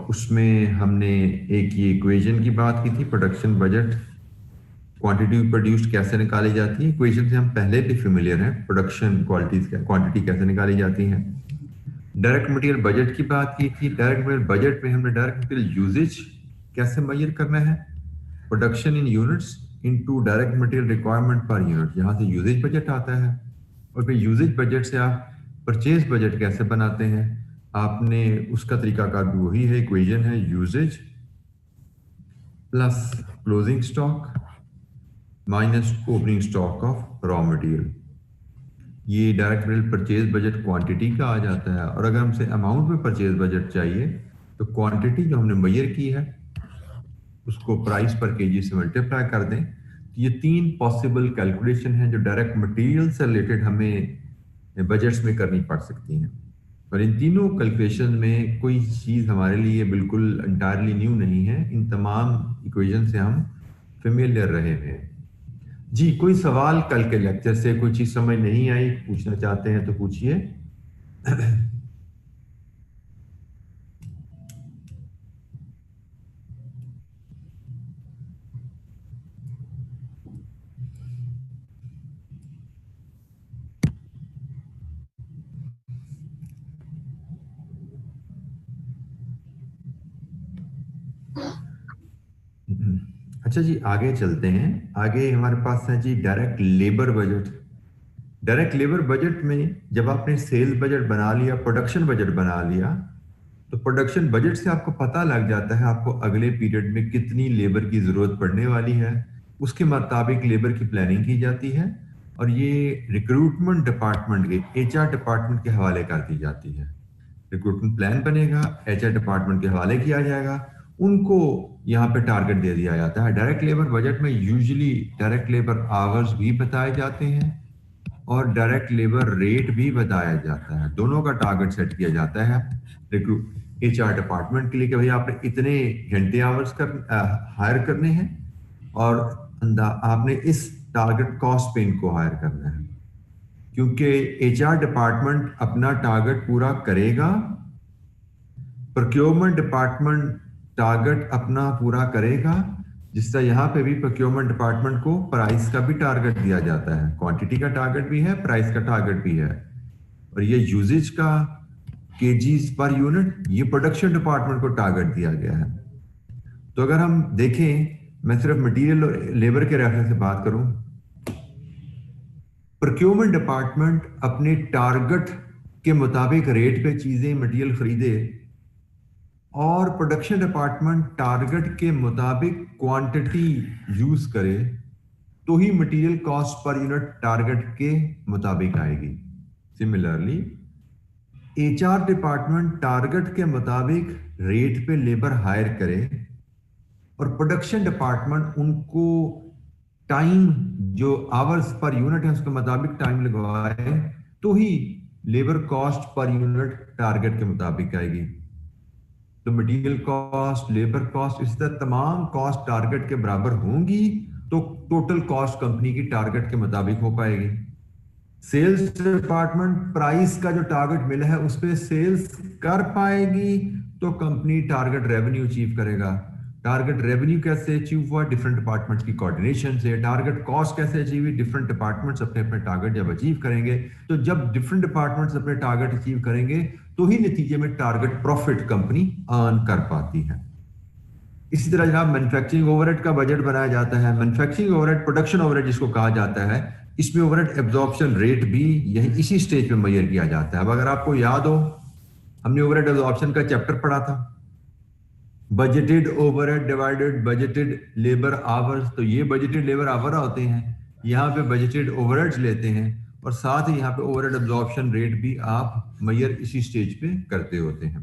उसमें हमने एक ये इक्वेशन की बात की थी, प्रोडक्शन बजट क्वांटिटी प्रोड्यूस्ड कैसे निकाली जाती है। इक्वेशन से हम पहले भी फेमिलियर हैं, प्रोडक्शन क्वांटिटी कैसे निकाली जाती है। डायरेक्ट मटेरियल बजट की बात की थी। डायरेक्ट मटेरियल बजट में हमने डायरेक्ट मटेरियल यूजेज कैसे मेजर करना है, production in units into direct material requirement per unit, यहाँ से यूजेज बजट आता है। और फिर यूजेज बजट से आप परचेज बजट कैसे बनाते हैं, आपने उसका तरीकाकार भी वही है, इक्वेशन है usage plus closing stock minus opening stock of raw material. ये direct material purchase budget quantity का आ जाता है। और अगर हमसे अमाउंट में परचेज बजट चाहिए तो क्वांटिटी जो हमने मेजर की है उसको प्राइस पर केजी से मल्टीप्लाई कर दें। तो ये 3 पॉसिबल कैलकुलेशन हैं जो डायरेक्ट मटेरियल से रिलेटेड हमें बजट्स में करनी पड़ सकती हैं। और इन तीनों कैलकुलेशन में कोई चीज़ हमारे लिए बिल्कुल इंटायरली न्यू नहीं है, इन तमाम इक्वेशन से हम फेमिलियर रहे हैं। जी, कोई सवाल कल के लेक्चर से कोई चीज समझ नहीं आई, पूछना चाहते हैं तो पूछिए। अच्छा जी, आगे चलते हैं। आगे हमारे पास है जी direct labour budget. Direct labour budget में जब आपने सेल्स बजट बना लिया, प्रोडक्शन बजट बना लिया, तो प्रोडक्शन बजट से आपको पता लग जाता है आपको अगले पीरियड में कितनी लेबर की जरूरत पड़ने वाली है। उसके मुताबिक लेबर की प्लानिंग की जाती है और ये रिक्रूटमेंट डिपार्टमेंट के एचआर डिपार्टमेंट के हवाले कर दी जाती है। रिक्रूटमेंट प्लान बनेगा, एचआर डिपार्टमेंट के हवाले किया जाएगा, उनको यहाँ पे टारगेट दे दिया जाता है। डायरेक्ट लेबर बजट में यूजुअली डायरेक्ट लेबर आवर्स भी बताए जाते हैं और डायरेक्ट लेबर रेट भी बताया जाता है। दोनों का टारगेट सेट किया जाता है रिक्रूट एचआर डिपार्टमेंट के लिए कि भाई आपने इतने घंटे आवर्स हायर करने हैं और आपने इस टारगेट कॉस्ट पे इनको हायर करना है। क्योंकि एचआर डिपार्टमेंट अपना टारगेट पूरा करेगा, प्रोक्योरमेंट डिपार्टमेंट टारगेट अपना पूरा करेगा। जिस तरह यहाँ पे भी प्रोक्योरमेंट डिपार्टमेंट को प्राइस का भी टारगेट दिया जाता है, क्वांटिटी का टारगेट भी है, प्राइस का टारगेट भी है। और ये यूजेज का केजीज पर यूनिट, ये प्रोडक्शन डिपार्टमेंट को टारगेट दिया गया है। तो अगर हम देखें, मैं सिर्फ मटेरियल और लेबर के रेफरेंस से बात करूं, प्रोक्योरमेंट डिपार्टमेंट अपने टारगेट के मुताबिक रेट पे चीजें मटेरियल खरीदे और प्रोडक्शन डिपार्टमेंट टारगेट के मुताबिक क्वांटिटी यूज करे तो ही material cost per unit target के मुताबिक आएगी। सिमिलरली एचआर डिपार्टमेंट टारगेट के मुताबिक रेट पे लेबर हायर करे और प्रोडक्शन डिपार्टमेंट उनको टाइम जो आवर्स पर यूनिट है उसके मुताबिक टाइम लगवाए तो ही labour cost per unit target के मुताबिक आएगी। तो मटेरियल कॉस्ट, लेबर कॉस्ट, इस तरह तमाम कॉस्ट टारगेट के बराबर होंगी तो टोटल कॉस्ट कंपनी की टारगेट के मुताबिक हो पाएगी। सेल्स डिपार्टमेंट प्राइस का जो टारगेट मिला है उस पर सेल्स कर पाएगी तो कंपनी टारगेट रेवेन्यू अचीव करेगा। टारगेट रेवेन्यू कैसे अचीव हुआ, डिफरेंट डिपार्टमेंट्स की कोऑर्डिनेशन से। टारगेट कॉस्ट कैसे अचीव हुई, डिफरेंट डिपार्टमेंट्स अपने अपने टारगेट जब अचीव करेंगे, तो जब डिफरेंट डिपार्टमेंट्स अपने टारगेट अचीव करेंगे तो ही नतीजे में टारगेट प्रॉफिट कंपनी अर्न कर पाती है। इसी तरह जनाब मैन्युफैक्चरिंग ओवरहेड का बजट बनाया जाता है। मैन्युफैक्चरिंग ओवरहेड, प्रोडक्शन ओवरहेड जिसको कहा जाता है, इसमें ओवरहेड एब्जॉर्प्शन रेट भी यही इसी स्टेज पे मेजर किया जाता है। अब अगर आपको याद हो, हमने ओवरहेड एब्जॉर्प्शन का चैप्टर पढ़ा था, budgeted overhead divided budgeted labour hours. तो ये बजटेड लेबर आवर होते हैं, यहाँ पे बजटेड ओवरहेड्स लेते हैं और साथ ही यहाँ पे ओवरहेड एब्जॉर्प्शन रेट भी आप मेजर इसी स्टेज पे करते होते हैं।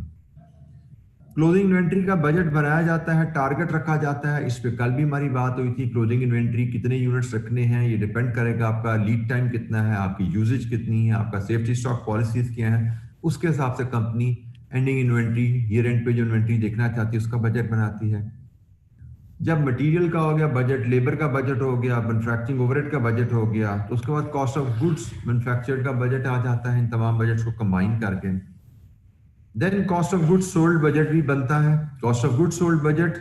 क्लोजिंग इन्वेंट्री का बजट बनाया जाता है, टारगेट रखा जाता है। इस पे कल भी हमारी बात हुई थी। क्लोजिंग इन्वेंट्री कितने यूनिट्स रखने हैं ये डिपेंड करेगा आपका लीड टाइम कितना है, आपकी यूजेज कितनी है, आपका सेफ्टी स्टॉक पॉलिसीज क्या है। उसके हिसाब से company ending inventory, year and पे जो इन्वेंट्री देखना चाहती है उसका बजट बनाती है। जब मटेरियल का हो गया बजट, लेबर का बजट हो गया, मैन्युफैक्चरिंग ओवरहेड का बजट हो गया, तो उसके बाद कॉस्ट ऑफ गुड्स मैन्युफैक्चर्ड का बजट आ जाता है। इन तमाम बजट्स को कंबाइन करके then cost of goods sold budget भी बनता है। Cost of goods sold budget,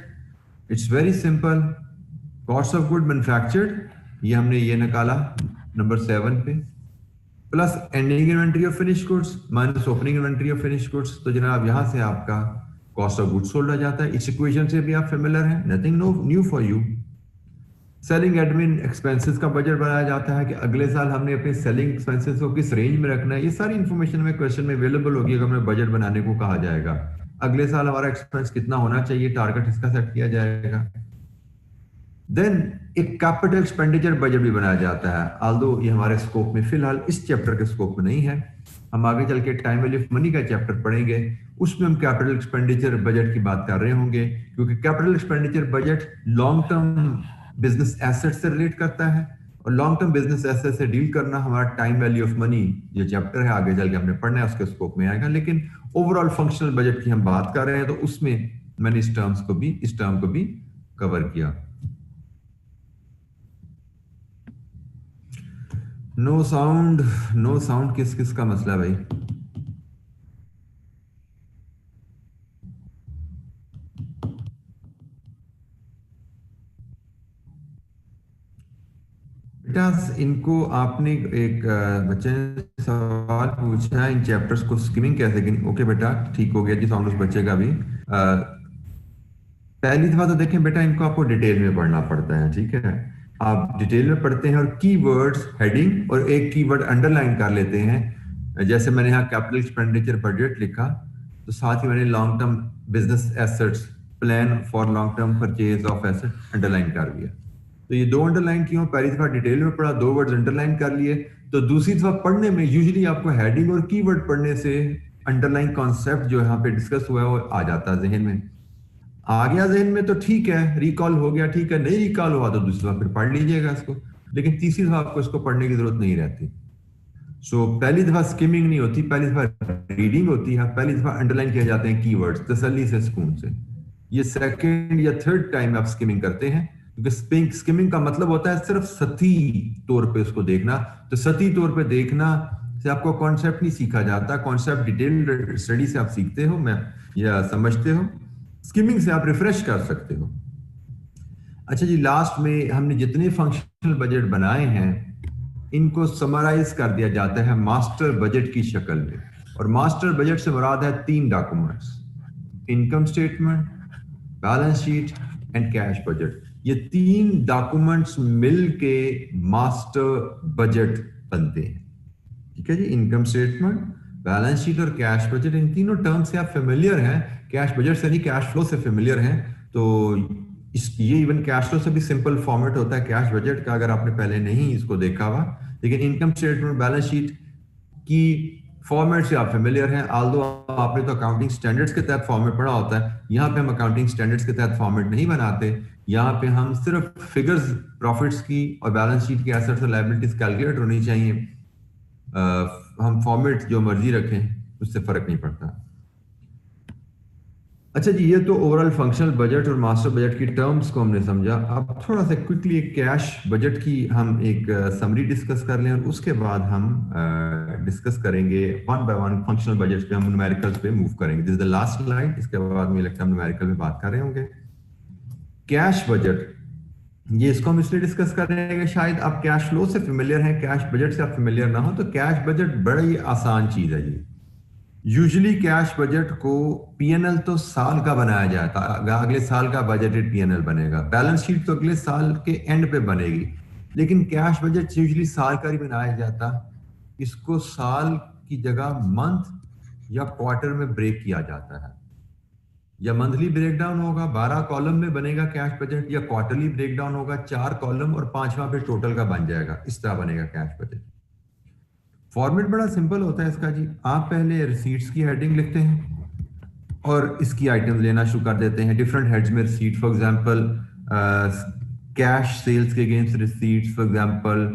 it's very simple. Cost of good manufactured, ये हमने ये निकाला नंबर 7 पे, plus ending inventory of finish goods minus opening inventory of finish goods. तो जनाब यहां से आपका कॉस्ट ऑफ गुड्स सोल्ड आ जाता है। इस इक्वेशन से भी आप फेमिलियर हैं, nothing no new for you. Selling admin expenses का बजट बनाया जाता है कि अगले साल हमने अपने सेलिंग एक्सपेंसेस को किस रेंज में रखना है। ये सारी इंफॉर्मेशन में क्वेश्चन में अवेलेबल होगी अगर हमें बजट बनाने को कहा जाएगा। अगले साल हमारा एक्सपेंस कितना होना चाहिए, टारगेट इसका सेट किया जाएगा। देन एक कैपिटल एक्सपेंडिचर बजट भी बनाया जाता है, आल्दो ये हमारे स्कोप में फिलहाल इस चैप्टर के स्कोप में नहीं है। हम आगे चल के टाइम वैल्यू ऑफ मनी का चैप्टर पढ़ेंगे, उसमें हम कैपिटल एक्सपेंडिचर बजट की बात कर रहे होंगे, क्योंकि capital expenditure budget long term business asset से रिलेट करता है, और लॉन्ग टर्म बिजनेस एसेट से डील करना हमारा टाइम वैल्यू ऑफ मनी ये चैप्टर है, आगे चल के हमने पढ़ना है, उसके स्कोप में आएगा। लेकिन ओवरऑल फंक्शनल बजट की हम बात कर रहे हैं, तो उसमें मैंने इस टर्म को भी कवर किया। नो साउंड, नो साउंड किस किस का मसला है भाई? बेटा इनको आपने एक बच्चे ने सवाल पूछा है इन चैप्टर्स को स्किमिंग कैसे करनी। ओके बेटा ठीक हो गया जी, साउंड उस बच्चे का भी। पहली दफा तो देखें बेटा, इनको आपको डिटेल में पढ़ना पड़ता है, ठीक है। आप डिटेल में पढ़ते हैं और कीवर्ड्स हेडिंग और एक कीवर्ड अंडरलाइन कर लेते हैं। जैसे मैंने यहाँ कैपिटल एक्सपेंडिचर बजट लिखा, तो साथ ही मैंने long term business assets plan for long term purchase of asset underline कर दिया। तो ये दो अंडरलाइन क्यों? पहली दफा डिटेल में पढ़ा, दो वर्ड्स अंडरलाइन कर लिए, तो दूसरी दफा पढ़ने में यूजुअली आपको हेडिंग और कीवर्ड पढ़ने से अंडरलाइन कॉन्सेप्ट जो यहाँ पे डिस्कस हुआ है वो आ जाता है जहन में। आ गया जहन में तो ठीक है, रिकॉल हो गया ठीक है, नहीं रिकॉल हुआ तो दूसरी दफा फिर पढ़ लीजिएगा इसको, लेकिन तीसरी दफा आपको इसको पढ़ने की जरूरत नहीं रहती। सो पहली दफा स्किमिंग नहीं होती, पहली दफा रीडिंग होती है, पहली दफा अंडरलाइन किए जाते हैं कीवर्ड्स तसल्ली से सुकून से। ये सेकंड या थर्ड टाइम आप स्किमिंग करते हैं, क्योंकि स्किमिंग का मतलब होता है सिर्फ सतही तौर पे उसको देखना। तो सतही तौर पे देखना से आपको कॉन्सेप्ट नहीं सीखा जाता, कॉन्सेप्ट डिटेल स्टडी से आप सीखते हो मैं या समझते हो, स्किमिंग से आप रिफ्रेश कर सकते हो। अच्छा जी, लास्ट में हमने जितने फंक्शनल बजट बनाए हैं इनको समराइज कर दिया जाता है मास्टर बजट की शक्ल में, और मास्टर बजट से मुराद है 3 documents, income statement, balance sheet and cash budget. ये 3 डॉक्यूमेंट्स मिल के मास्टर बजट बनते हैं, ठीक है जी। इनकम स्टेटमेंट, बैलेंस शीट और कैश बजट, इन तीनों टर्म से आप फेमिलियर हैं, कैश बजट से नहीं कैश फ्लो से फेमिलियर हैं। तो ये इवन कैश फ्लो से भी सिंपल फॉर्मेट होता है कैश बजट का, अगर आपने पहले नहीं इसको देखा हुआ। लेकिन इनकम स्टेटमेंट बैलेंस शीट की फॉर्मेट से आप फेमिलियर हैं, आल्दो आपने तो अकाउंटिंग स्टैंडर्ड्स के तहत फॉर्मेट पढ़ा होता है। यहाँ पे हम अकाउंटिंग स्टैंडर्ड्स के तहत फॉर्मेट नहीं बनाते, यहाँ पे हम सिर्फ फिगर्स प्रॉफिट्स की और बैलेंस शीट की एसेट्स और लायबिलिटीज कैलकुलेट होनी चाहिए, हम फॉर्मेट जो मर्जी रखें उससे फर्क नहीं पड़ता। अच्छा जी, ये तो ओवरऑल फंक्शनल बजट और मास्टर बजट की टर्म्स को हमने समझा। अब थोड़ा सा क्विकली एक कैश बजट की हम एक समरी डिस्कस कर लें, और उसके बाद हम डिस्कस करेंगे one by one functional budget पे, हम न्यूमेरिकल्स पे मूव करेंगे। This is the last slide, इसके बाद मुझे लगता है हम न्यूमेरिकल में बात कर रहे होंगे। कैश बजट, ये इसको हम इसलिए डिस्कस कर रहे हैं कि शायद आप कैश फ्लो से फेमिलियर हैं, कैश बजट से आप फेमिलियर ना हो, तो कैश बजट बड़ी आसान चीज है ये। यूजुअली कैश बजट को पीएनएल तो साल का बनाया जाता है, अगले साल का बजटेड पीएनएल बनेगा, बैलेंस शीट तो अगले साल के एंड पे बनेगी, लेकिन कैश बजट यूजुअली साल का ही बनाया जाता। इसको साल की जगह मंथ या क्वार्टर में ब्रेक किया जाता है, या मंथली ब्रेकडाउन होगा 12 कॉलम में बनेगा कैश बजट, या क्वार्टरली ब्रेकडाउन होगा 4 कॉलम और 5वां पे टोटल का बन जाएगा, इस तरह बनेगा कैश बजट। फॉर्मेट बड़ा सिंपल होता है इसका जी, आप पहले रिसीट्स की हेडिंग लिखते हैं और इसकी आइटम्स लेना शुरू कर देते हैं, डिफरेंट हेड्स में receipt, for example cash sales के against receipts, for example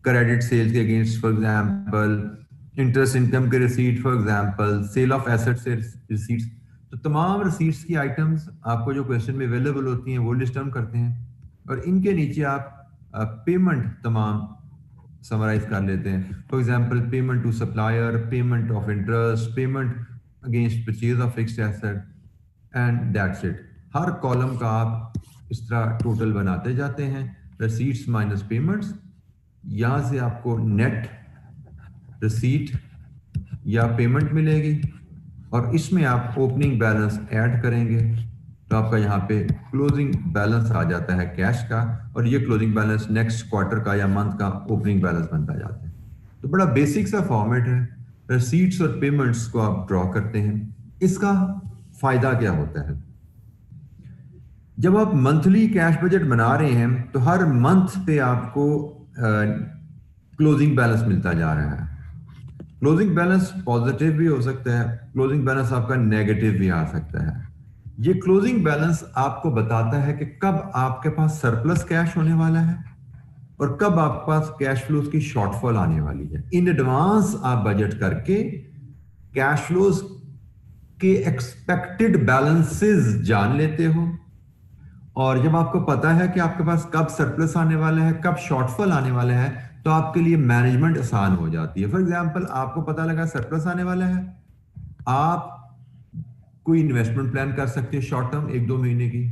credit sales के against, for example interest income के receipt, for example sale of asset से रिसीट्स। तो तमाम रिसीट्स की आइटम्स आपको जो क्वेश्चन में अवेलेबल होती हैं वो लिस्ट डाउन करते हैं, और इनके नीचे आप पेमेंट तमाम समराइज कर लेते हैं। For example payment to supplier, payment of interest, payment against purchase of fixed asset and that's it. हर कॉलम का आप इस तरह टोटल बनाते जाते हैं, रसीट्स माइनस पेमेंट्स। यहां से आपको नेट रसीट या पेमेंट मिलेगी और इसमें आप ओपनिंग बैलेंस ऐड करेंगे तो आपका यहाँ पे क्लोजिंग बैलेंस आ जाता है कैश का, और ये क्लोजिंग बैलेंस नेक्स्ट क्वार्टर का या मंथ का ओपनिंग बैलेंस बनता जाता है। तो बड़ा बेसिक सा फॉर्मेट है। रसीट्स और पेमेंट्स को आप ड्रॉ करते हैं। इसका फायदा क्या होता है? जब आप मंथली कैश बजट बना रहे हैं तो हर मंथ पे आपको क्लोजिंग बैलेंस मिलता जा रहा है। क्लोजिंग बैलेंस पॉजिटिव भी हो सकता है, क्लोजिंग बैलेंस आपका नेगेटिव भी आ सकता है। ये क्लोजिंग बैलेंस आपको बताता है कि कब आपके पास सरप्लस कैश होने वाला है और कब आपके पास कैश फ्लोज की शॉर्टफॉल आने वाली है। इन एडवांस आप बजट करके कैश फ्लोज के एक्सपेक्टेड बैलेंसेस जान लेते हो, और जब आपको पता है कि आपके पास कब सरप्लस आने वाला है, कब शॉर्टफॉल आने वाला है, तो आपके लिए मैनेजमेंट आसान हो जाती है। फॉर एग्जांपल, आपको पता लगा सरप्लस आने वाला है, आप कोई इन्वेस्टमेंट प्लान कर सकते हैं शॉर्ट टर्म 1-2 महीने की।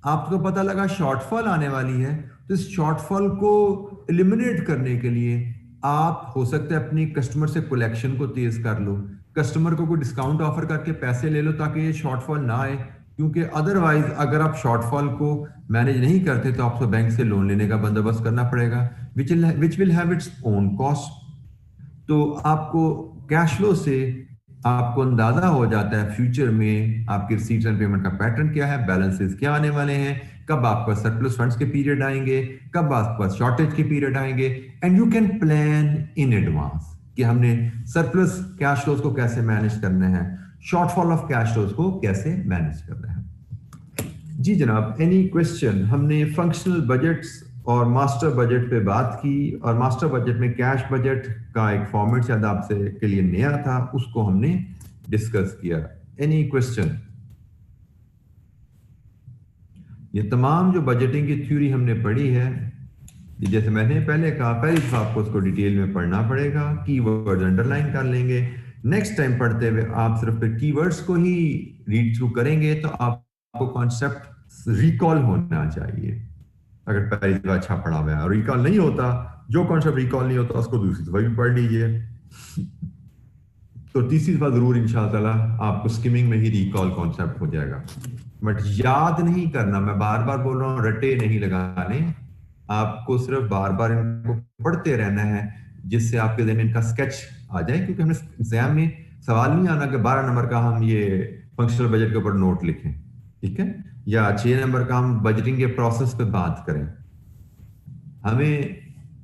आपको पता लगा शॉर्टफॉल आने वाली है, तो इस शॉर्टफॉल को एलिमिनेट करने के लिए आप हो सकता है अपनी कस्टमर से कलेक्शन को तेज कर लो, कस्टमर को कोई डिस्काउंट ऑफर करके पैसे ले लो ताकि ये शॉर्टफॉल ना आए, क्योंकि अदरवाइज अगर आप शॉर्टफॉल को मैनेज नहीं करते तो आपको बैंक से लोन लेने का बंदोबस्त करना पड़ेगा, which will have its own cost. तो आपको कैश फ्लो से आपको अंदाजा हो जाता है फ्यूचर में आपकी रिसीट्स एंड पेमेंट का पैटर्न क्या है, बैलेंसेस क्या आने वाले हैं, कब आपका सरप्लस फंड्स के पीरियड आएंगे, कब आपके पास शॉर्टेज के पीरियड आएंगे, and you can plan in advance कि हमने सरप्लस कैश फ्लोज को कैसे मैनेज करना है, शॉर्टफॉल ऑफ कैश फ्लोज को कैसे मैनेज करना है। जी जनाब, एनी क्वेश्चन? हमने फंक्शनल बजट्स और मास्टर बजट पे बात की, और मास्टर बजट में कैश बजट का एक फॉर्मेट शायद आपसे के लिए नया था, उसको हमने डिस्कस किया। Any question? ये तमाम जो बजटिंग की थ्योरी हमने पढ़ी है, जैसे मैंने पहले कहा, पहले तो आपको उसको डिटेल में पढ़ना पड़ेगा, कीवर्ड्स अंडरलाइन कर लेंगे। नेक्स्ट टाइम पढ़ते हुए आप सिर्फ कीवर्ड्स को ही रीड थ्रू करेंगे तो आपको कॉन्सेप्ट रिकॉल होना चाहिए। अगर पहली दफा अच्छा पढ़ा हुआ है और रिकॉल नहीं होता, जो कॉन्सेप्ट रिकॉल नहीं होता उसको दूसरी दफा भी पढ़ लीजिए, तो तीसरी दफा जरूर इंशाअल्लाह आपको स्किमिंग में ही रिकॉल कॉन्सेप्ट हो जाएगा। बट याद नहीं करना, मैं बार बार बोल रहा हूँ, रटे नहीं लगाने, आपको सिर्फ बार बार इनको पढ़ते रहना है जिससे आपके जहन में इनका स्केच आ जाए, क्योंकि हमने एग्जाम में सवाल नहीं आना कि 12 नंबर का हम ये फंक्शनल बजट के ऊपर नोट लिखें, ठीक है, या 6 नंबर का हम बजटिंग के प्रोसेस पे बात करें। हमें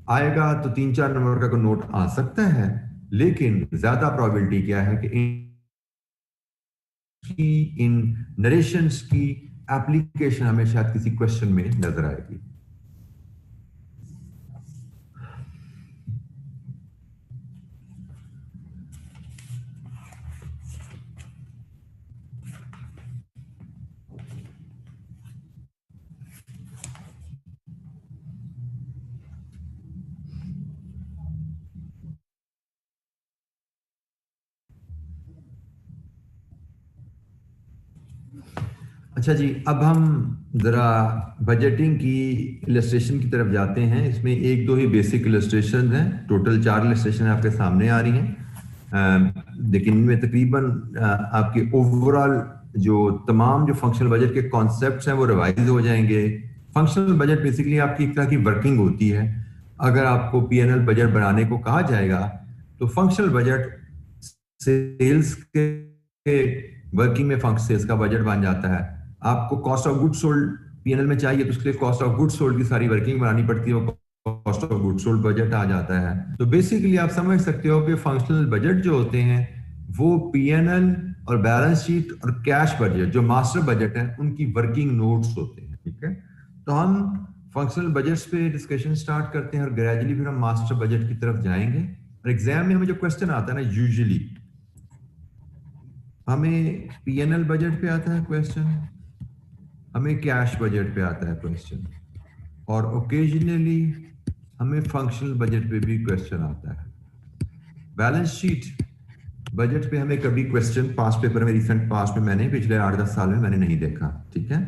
आएगा तो 3-4 नंबर का कोई नोट आ सकता है, लेकिन ज्यादा प्रोबेबिलिटी क्या है कि इन नरेशंस की एप्लीकेशन हमें शायद किसी क्वेश्चन में नजर आएगी। अच्छा जी, अब हम ज़रा बजटिंग की इलस्ट्रेशन की तरफ जाते हैं। इसमें 1-2 ही बेसिक इलस्ट्रेशन हैं, टोटल 4 इलस्ट्रेशन आपके सामने आ रही हैं, लेकिन इनमें तकरीबन आपके ओवरऑल जो तमाम जो फंक्शनल बजट के कॉन्सेप्ट्स हैं वो रिवाइज हो जाएंगे। फंक्शनल बजट बेसिकली आपकी एक तरह की वर्किंग होती है। अगर आपको पीएनएल बजट बनाने को कहा जाएगा तो फंक्शनल बजट सेल्स के वर्किंग में फंक्शन सेल्स का बजट बन जाता है। आपको cost of goods sold PNL में चाहिए तो उसके लिए कॉस्ट ऑफ गुड्स सोल्ड की सारी वर्किंग बनानी पड़ती है, cost of goods sold budget आ जाता है। तो बेसिकली आप समझ सकते हो कि फंक्शनल बजट जो होते हैं वो पीएनएल और बैलेंस शीट और कैश बजट जो मास्टर बजट है उनकी वर्किंग नोट्स होते हैं, ठीक है। तो हम फंक्शनल बजट्स पे डिस्कशन स्टार्ट करते हैं और ग्रेजुअली फिर हम मास्टर बजट की तरफ जाएंगे। और एग्जाम में हमें जो क्वेश्चन आता है ना, यूजुअली हमें पीएनएल बजट पे आता है क्वेश्चन, हमें कैश बजट पे आता है क्वेश्चन, और ओकेजनली हमें फंक्शनल बजट पे भी क्वेश्चन आता है। बैलेंस शीट बजट पे हमें कभी क्वेश्चन पास्ट पेपर में, रिसेंट पास्ट में मैंने पिछले 8-10 साल में मैंने नहीं देखा, ठीक है।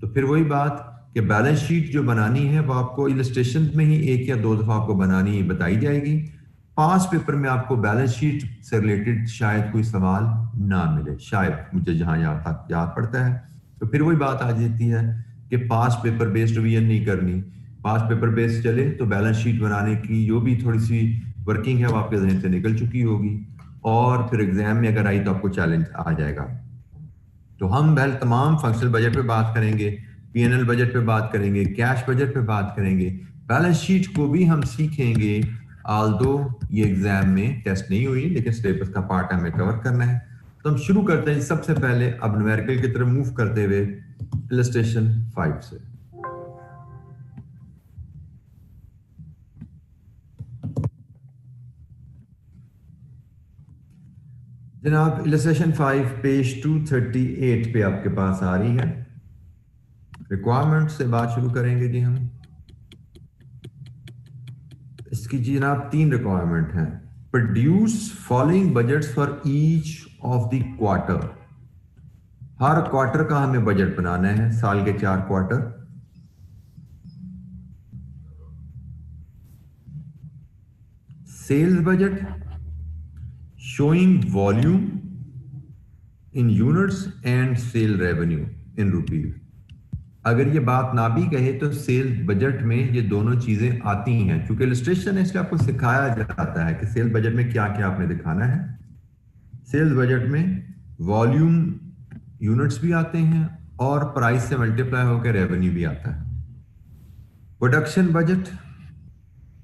तो फिर वही बात कि बैलेंस शीट जो बनानी है वो आपको इलस्ट्रेशन में ही 1 या 2 दफा आपको बनानी बताई जाएगी। पास्ट पेपर में आपको बैलेंस शीट से रिलेटेड शायद कोई सवाल ना मिले, शायद, मुझे जहां याद पड़ता है। तो फिर वही बात आ जाती है कि पास्ट पेपर बेस्ड रिवीजन नहीं करनी, पास्ट पेपर बेस्ड चले तो बैलेंस शीट बनाने की जो भी थोड़ी सी वर्किंग है वो आपके जहन से निकल चुकी होगी, और फिर एग्जाम में अगर आई तो आपको चैलेंज आ जाएगा। तो हम पहले तमाम फंक्शनल बजट पे बात करेंगे, पीएनएल बजट पे बात करेंगे, कैश बजट पे बात करेंगे, बैलेंस शीट को भी हम सीखेंगे। आल्दो ये एग्जाम में टेस्ट नहीं हुई लेकिन सिलेबस का पार्ट हमें कवर करना है। तो हम शुरू करते हैं सबसे पहले अब न्यूमेरिकल की तरफ मूव करते हुए इलस्ट्रेशन 5 से। जनाब इलस्ट्रेशन 5 पेज 238 पे आपके पास आ रही है। रिक्वायरमेंट से बात शुरू करेंगे जी हम। इसकी जी जनाब 3 रिक्वायरमेंट हैं। Produce following budgets for each of the quarter. हर क्वार्टर का हमें बजट बनाना है, साल के 4 quarter. Sales budget showing volume in units and sale revenue in rupees। अगर ये बात ना भी कहे तो सेल्स बजट में ये दोनों चीजें आती हैं, क्योंकि इलस्ट्रेशन है इसलिए आपको सिखाया जाता है कि सेल्स बजट में क्या क्या आपने दिखाना है। सेल्स बजट में वॉल्यूम यूनिट्स भी आते हैं और प्राइस से मल्टीप्लाई होकर रेवेन्यू भी आता है। Production budget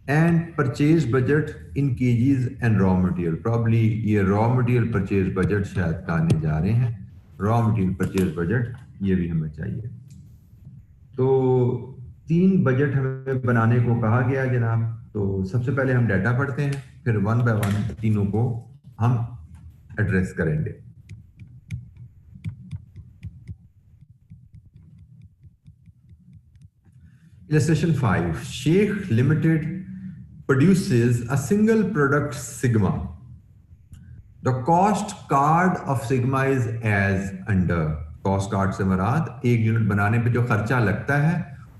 and purchase budget in kgs and raw material. Probably ये रॉ मटेरियल परचेज बजट शायद आने जा रहे हैं, रॉ मटेरियल परचेज बजट ये भी हमें चाहिए। तो 3 बजट हमें बनाने को कहा गया जनाब। तो सबसे पहले हम डाटा पढ़ते हैं, फिर 1 बाय 1 तीनों को हम एड्रेस करेंगे। Illustration 5, Sheikh Limited produces a single product Sigma. The cost card of Sigma is as under। Cost card से मुराद एक यूनिट बनाने पे जो खर्चा लगता है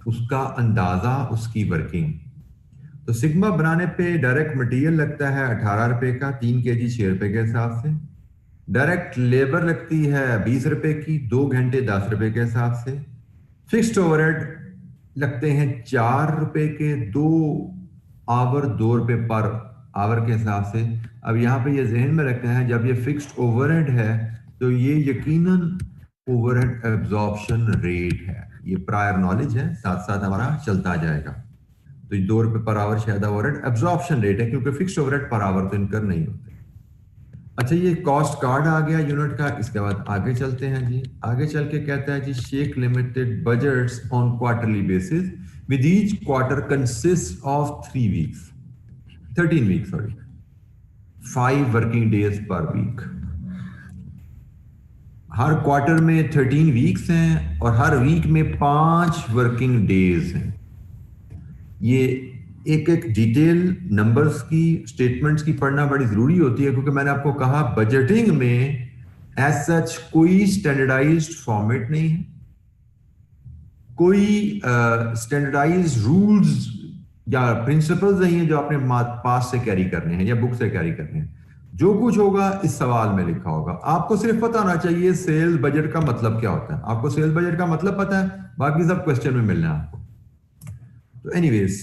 उसका अंदाजा, उसकी वर्किंग। तो सिग्मा बनाने पे डायरेक्ट मटेरियल लगता है 18 रुपए का, 3 केजी 6 रुपए के हिसाब से। डायरेक्ट लेबर लगती है 20 रुपए की, 2 घंटे 10 रुपए के हिसाब से। फिक्स्ड ओवरहेड लगते हैं 4 रुपए के, 2 आवर 2 रुपए पर आवर के हिसाब से। अब यहाँ पे ये जहन में रखना है जब ये फिक्स्ड ओवरहेड है तो ये यकीनन ओवरहेड एब्जॉर्प्शन रेट है, ये प्रायर नॉलेज है, साथ साथ हमारा चलता जाएगा। तो 2 रुपए पर आवर शायद ओवरहेड एब्जॉर्प्शन रेट है, क्योंकि फिक्स्ड ओवरहेड पर आवर तो इनकर नहीं होते। अच्छा, ये कॉस्ट कार्ड आ गया यूनिट का। इसके बाद आगे चलते हैं जी। आगे चल के कहता है जी, Sheikh limited budgets on quarterly basis with each quarter consist of 13 weeks, sorry 5 working days per week. हर क्वार्टर में 13 वीक्स हैं और हर वीक में 5 वर्किंग डेज हैं। ये एक एक डिटेल नंबर्स की, स्टेटमेंट्स की पढ़ना बड़ी जरूरी होती है, क्योंकि मैंने आपको कहा बजटिंग में एज सच कोई स्टैंडर्डाइज्ड फॉर्मेट नहीं है, कोई स्टैंडर्डाइज्ड रूल्स या प्रिंसिपल्स नहीं है जो आपने पास से कैरी करने हैं या बुक से कैरी करने हैं। जो कुछ होगा इस सवाल में लिखा होगा। आपको सिर्फ पता होना चाहिए सेल्स बजट का मतलब क्या होता है। आपको सेल्स बजट का मतलब पता है, बाकी सब क्वेश्चन में मिलना है आपको। तो एनीवेज,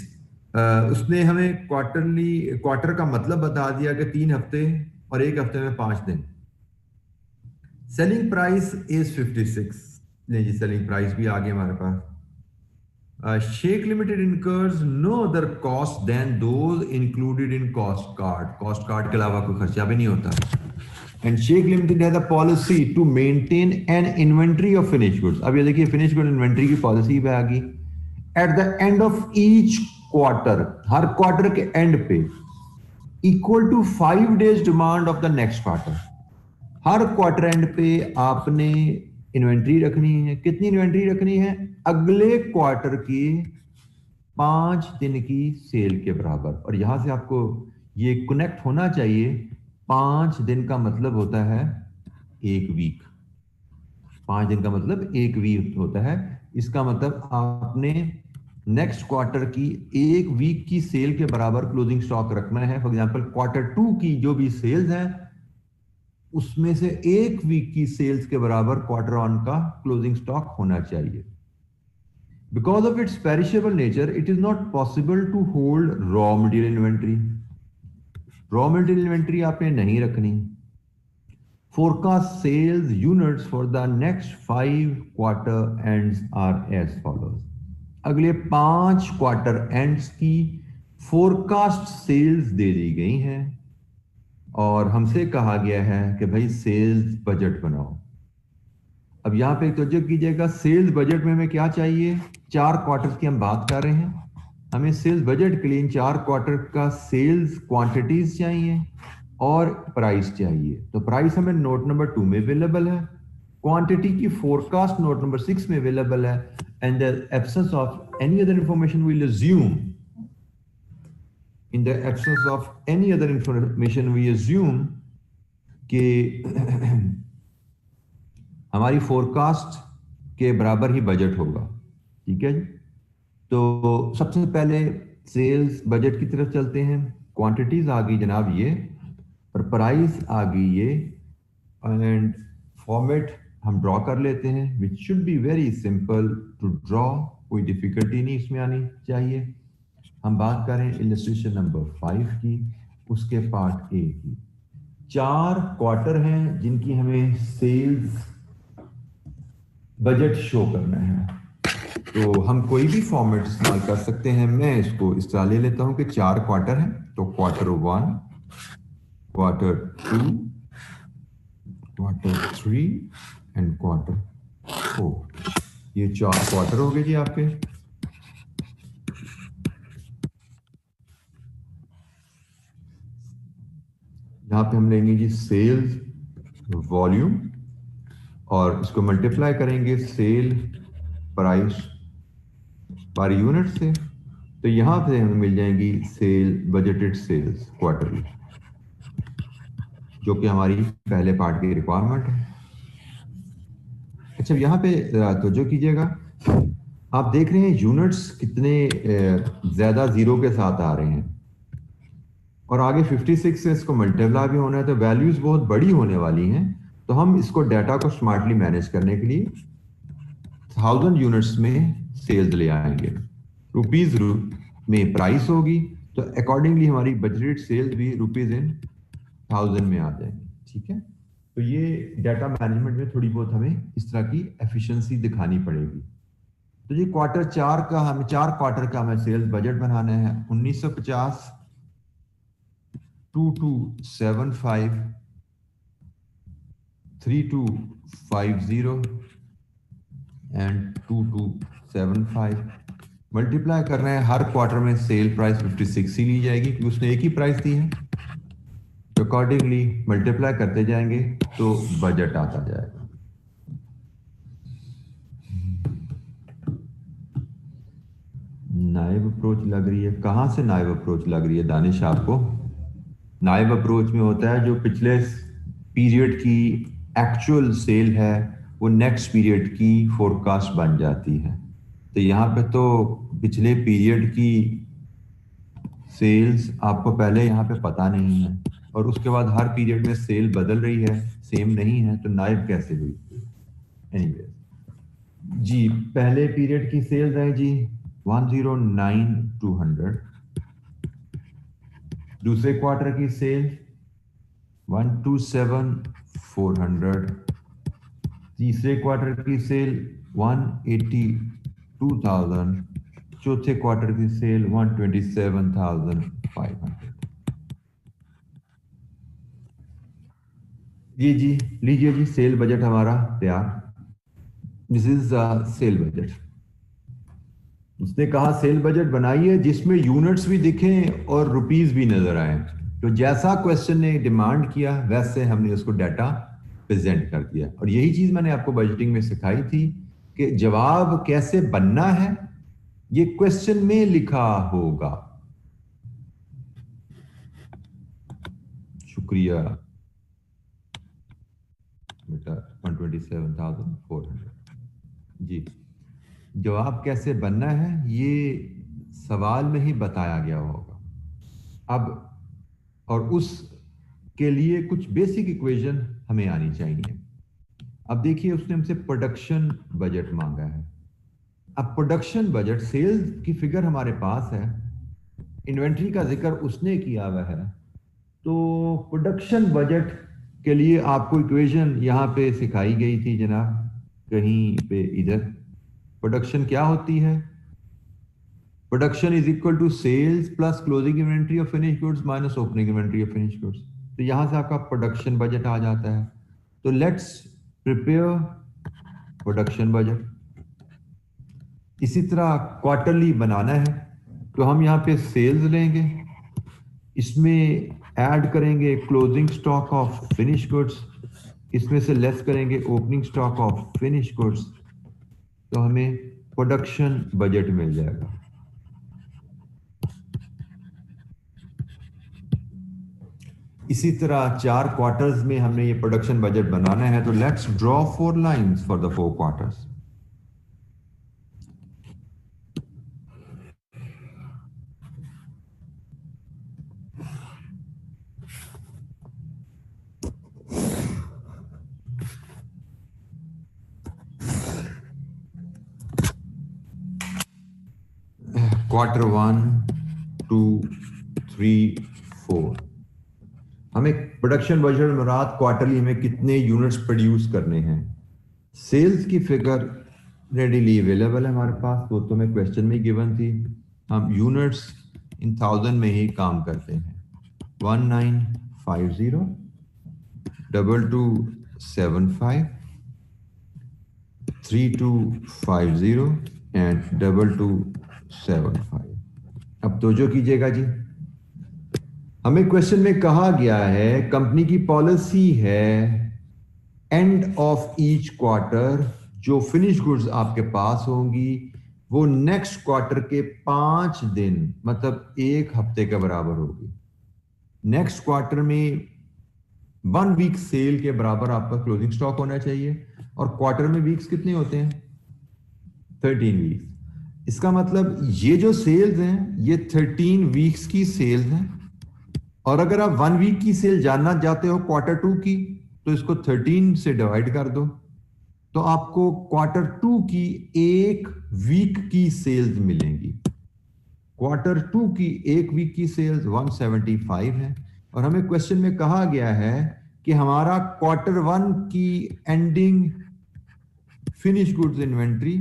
उसने हमें क्वार्टर का मतलब बता दिया कि 3 हफ्ते और 1 हफ्ते में 5 दिन। Selling price is 56। नहीं जी, सेलिंग प्राइस भी आ गया हमारे पास। Sheikh limited incurs no other cost than those included in cost card. Cost card के अलावा कोई खर्चा भी नहीं होता। And Sheikh limited has a policy to maintain an inventory of finish goods. अब ये देखिए, फिनिश गुड इन्वेंट्री की पॉलिसी पे आ गई। At the end of each quarter, हर क्वार्टर के एंड पे, equal to 5 days demand of the next quarter. हर क्वार्टर एंड पे आपने इन्वेंट्री रखनी है। कितनी इन्वेंट्री रखनी है? अगले क्वार्टर की 5 दिन की सेल के बराबर। और यहां से आपको ये कनेक्ट होना चाहिए 5 दिन का मतलब होता है 1 वीक। 5 दिन का मतलब 1 वीक होता है। इसका मतलब आपने नेक्स्ट क्वार्टर की 1 वीक की सेल के बराबर क्लोजिंग स्टॉक रखना है। फॉर एग्जांपल Q2 की जो भी सेल्स हैं उसमें से 1 वीक की सेल्स के बराबर Q1 का क्लोजिंग स्टॉक होना चाहिए। Because of its perishable nature, it is not possible to hold raw material inventory. Raw material inventory आपने नहीं रखनी। Forecast sales units for the next 5 quarter ends are as follows. अगले 5 quarter ends की forecast sales दे दी गई हैं और हमसे कहा गया है कि भाई सेल्स बजट बनाओ। अब यहां पे तवज्जो कीजिएगा, सेल्स बजट में हमें क्या चाहिए? 4 क्वार्टर्स की हम बात कर रहे हैं। हमें सेल्स बजट के लिए इन 4 क्वार्टर का सेल्स क्वांटिटीज चाहिए और प्राइस चाहिए। तो प्राइस हमें नोट नंबर 2 में अवेलेबल है, क्वांटिटी की फोरकास्ट नोट नंबर 6 में अवेलेबल है। And the absence of any other information we will assume, in the absence of any other information we assume कि हमारी फोरकास्ट के बराबर ही बजट होगा। ठीक है जी। तो सबसे पहले सेल्स बजट की तरफ चलते हैं। क्वांटिटीज आ गई जनाब ये, और प्राइस आ गई ये, एंड फॉर्मेट हम ड्रॉ कर लेते हैं which should be very simple to draw, कोई डिफिकल्टी नहीं इसमें आनी चाहिए। हम बात करें इलस्ट्रेशन नंबर 5 की, उसके पार्ट ए की। 4 क्वार्टर हैं जिनकी हमें सेल्स बजट शो करना है। तो हम कोई भी फॉर्मेट इस्तेमाल कर सकते हैं। मैं इसको इस तरह ले लेता हूं कि 4 क्वार्टर हैं, तो Q1, Q2, Q3 and Q4। ये 4 क्वार्टर हो गए जी आपके। यहां पे हम लेंगे जी सेल्स वॉल्यूम और इसको मल्टीप्लाई करेंगे सेल प्राइस पर यूनिट से। तो यहां पे हमें मिल जाएंगी सेल बजटेड सेल्स क्वार्टरली, जो कि हमारी पहले पार्ट की रिक्वायरमेंट है। अच्छा, यहां पे तो जो कीजिएगा, आप देख रहे हैं यूनिट्स कितने ज्यादा जीरो के साथ आ रहे हैं और आगे 56 से इसको मल्टीप्लाई भी होना है, तो वैल्यूज बहुत बड़ी होने वाली हैं। तो हम इसको डाटा को स्मार्टली मैनेज करने के लिए 1000 यूनिट्स में सेल्स ले आएंगे, रुपीज में प्राइस होगी, तो अकॉर्डिंगली हमारी बजटेड सेल्स भी रुपीज इन 1000 में आ जाएंगी। ठीक है, तो ये डाटा मैनेजमेंट में थोड़ी बहुत हमें इस तरह की एफिशिएंसी दिखानी पड़ेगी। तो ये Q4 का हमें 4 क्वार्टर का हमें सेल्स बजट बनाना है। 1950, 2275, 3250 एंड 2275 मल्टीप्लाई कर रहे हैं। हर क्वार्टर में सेल प्राइस 56 ही ली जाएगी क्योंकि उसने एक ही प्राइस दी है। तो अकॉर्डिंगली मल्टीप्लाई करते जाएंगे तो बजट आता जाएगा। नाइब अप्रोच लग रही है, कहां से नाइब अप्रोच लग रही है दानिश आपको? नाइब अप्रोच में होता है जो पिछले पीरियड की एक्चुअल सेल है वो नेक्स्ट पीरियड की फोरकास्ट बन जाती है। तो यहाँ पे तो पिछले पीरियड की सेल्स आपको पहले यहाँ पे पता नहीं है और उसके बाद हर पीरियड में सेल बदल रही है, सेम नहीं है, तो नाइब कैसे हुई? एनीवे जी, पहले पीरियड की सेल्स है जी 109,200, दूसरे क्वार्टर की सेल 127,400, तीसरे क्वार्टर की सेल 182,000, चौथे क्वार्टर की सेल 127,500। जी जी, लीजिए जी सेल बजट हमारा तैयार। This is cell budget. उसने कहा सेल बजट बनाइए जिसमें यूनिट्स भी दिखें और रुपीस भी नजर आए। तो जैसा क्वेश्चन ने डिमांड किया वैसे हमने उसको डाटा प्रेजेंट कर दिया। और यही चीज मैंने आपको बजटिंग में सिखाई थी कि जवाब कैसे बनना है ये क्वेश्चन में लिखा होगा। शुक्रिया। शुक्रिया बेटा 127,400। जी, जवाब कैसे बनना है ये सवाल में ही बताया गया होगा। अब और उस के लिए कुछ बेसिक इक्वेशन हमें आनी चाहिए। अब देखिए उसने हमसे प्रोडक्शन बजट मांगा है। अब प्रोडक्शन बजट सेल्स की फिगर हमारे पास है, इन्वेंट्री का जिक्र उसने किया हुआ है, तो प्रोडक्शन बजट के लिए आपको इक्वेशन यहां पे सिखाई गई थी जनाब, कहीं पे इधर। प्रोडक्शन क्या होती है? Production is equal to sales plus closing inventory of finish goods minus opening inventory of finish goods. तो यहां से आपका प्रोडक्शन बजट आ जाता है। तो लेट्स प्रिपेयर प्रोडक्शन बजट। इसी तरह क्वार्टरली बनाना है, तो हम यहाँ पे सेल्स लेंगे, इसमें ऐड करेंगे closing stock of finish goods, इसमें से लेस करेंगे opening stock of finish goods, तो हमें प्रोडक्शन बजट मिल जाएगा। इसी तरह 4 क्वार्टर्स में हमने ये प्रोडक्शन बजट बनाना है, तो let's draw 4 lines for the 4 quarters. Quarter 1 2 3 4। हमें प्रोडक्शन बजट मुराद क्वार्टरली में कितने यूनिट्स प्रोड्यूस करने हैं। सेल्स की फिगर रेडीली अवेलेबल है हमारे पास, वो तो मैं क्वेश्चन में गिवन थी। हम यूनिट्स इन 1000 में ही काम करते हैं। 1950 2275 3250 एंड 2275। अब तो जो कीजिएगा जी, हमें क्वेश्चन में कहा गया है कंपनी की पॉलिसी है एंड ऑफ ईच क्वार्टर जो फिनिश गुड्स आपके पास होंगी वो नेक्स्ट क्वार्टर के 5 दिन मतलब 1 हफ्ते के बराबर होगी। नेक्स्ट क्वार्टर में 1 वीक सेल के बराबर आपका क्लोजिंग स्टॉक होना चाहिए, और क्वार्टर में वीक्स कितने होते हैं? 13 वीक्स। इसका मतलब ये जो सेल्स हैं ये 13 वीक्स की सेल्स हैं, और अगर आप 1 वीक की सेल जानना चाहते हो क्वार्टर 2 की, तो इसको 13 से डिवाइड कर दो, तो आपको क्वार्टर 2 की 1 वीक की सेल्स मिलेंगी। क्वार्टर 2 की 1 वीक की सेल्स 175 है, और हमें क्वेश्चन में कहा गया है कि हमारा क्वार्टर 1 की एंडिंग फिनिश गुड्स इन्वेंट्री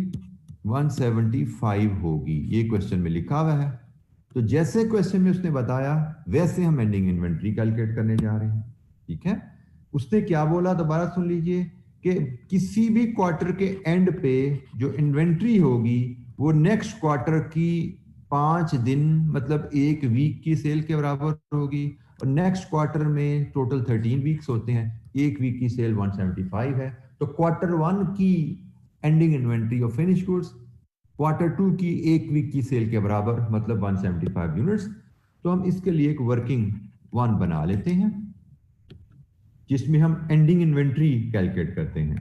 175 होगी, ये क्वेश्चन में लिखा हुआ है। तो जैसे क्वेश्चन में उसने बताया वैसे हम एंडिंग इन्वेंट्री कैलकुलेट करने जा रहे हैं। ठीक है, उसने क्या बोला दोबारा सुन लीजिए कि किसी भी क्वार्टर के एंड पे जो इन्वेंट्री होगी वो नेक्स्ट क्वार्टर की 5 दिन मतलब 1 वीक की सेल के बराबर होगी, और नेक्स्ट क्वार्टर में टोटल 13 वीक्स होते हैं, 1 वीक की सेल 175 है। तो क्वार्टर 1 की ending inventory of finish goods quarter 2 की 1 वीक की सेल के बराबर मतलब 175 यूनिट्स। तो हम इसके लिए एक वर्किंग 1 बना लेते हैं जिसमें हम एंडिंग इन्वेंट्री कैलकुलेट करते हैं।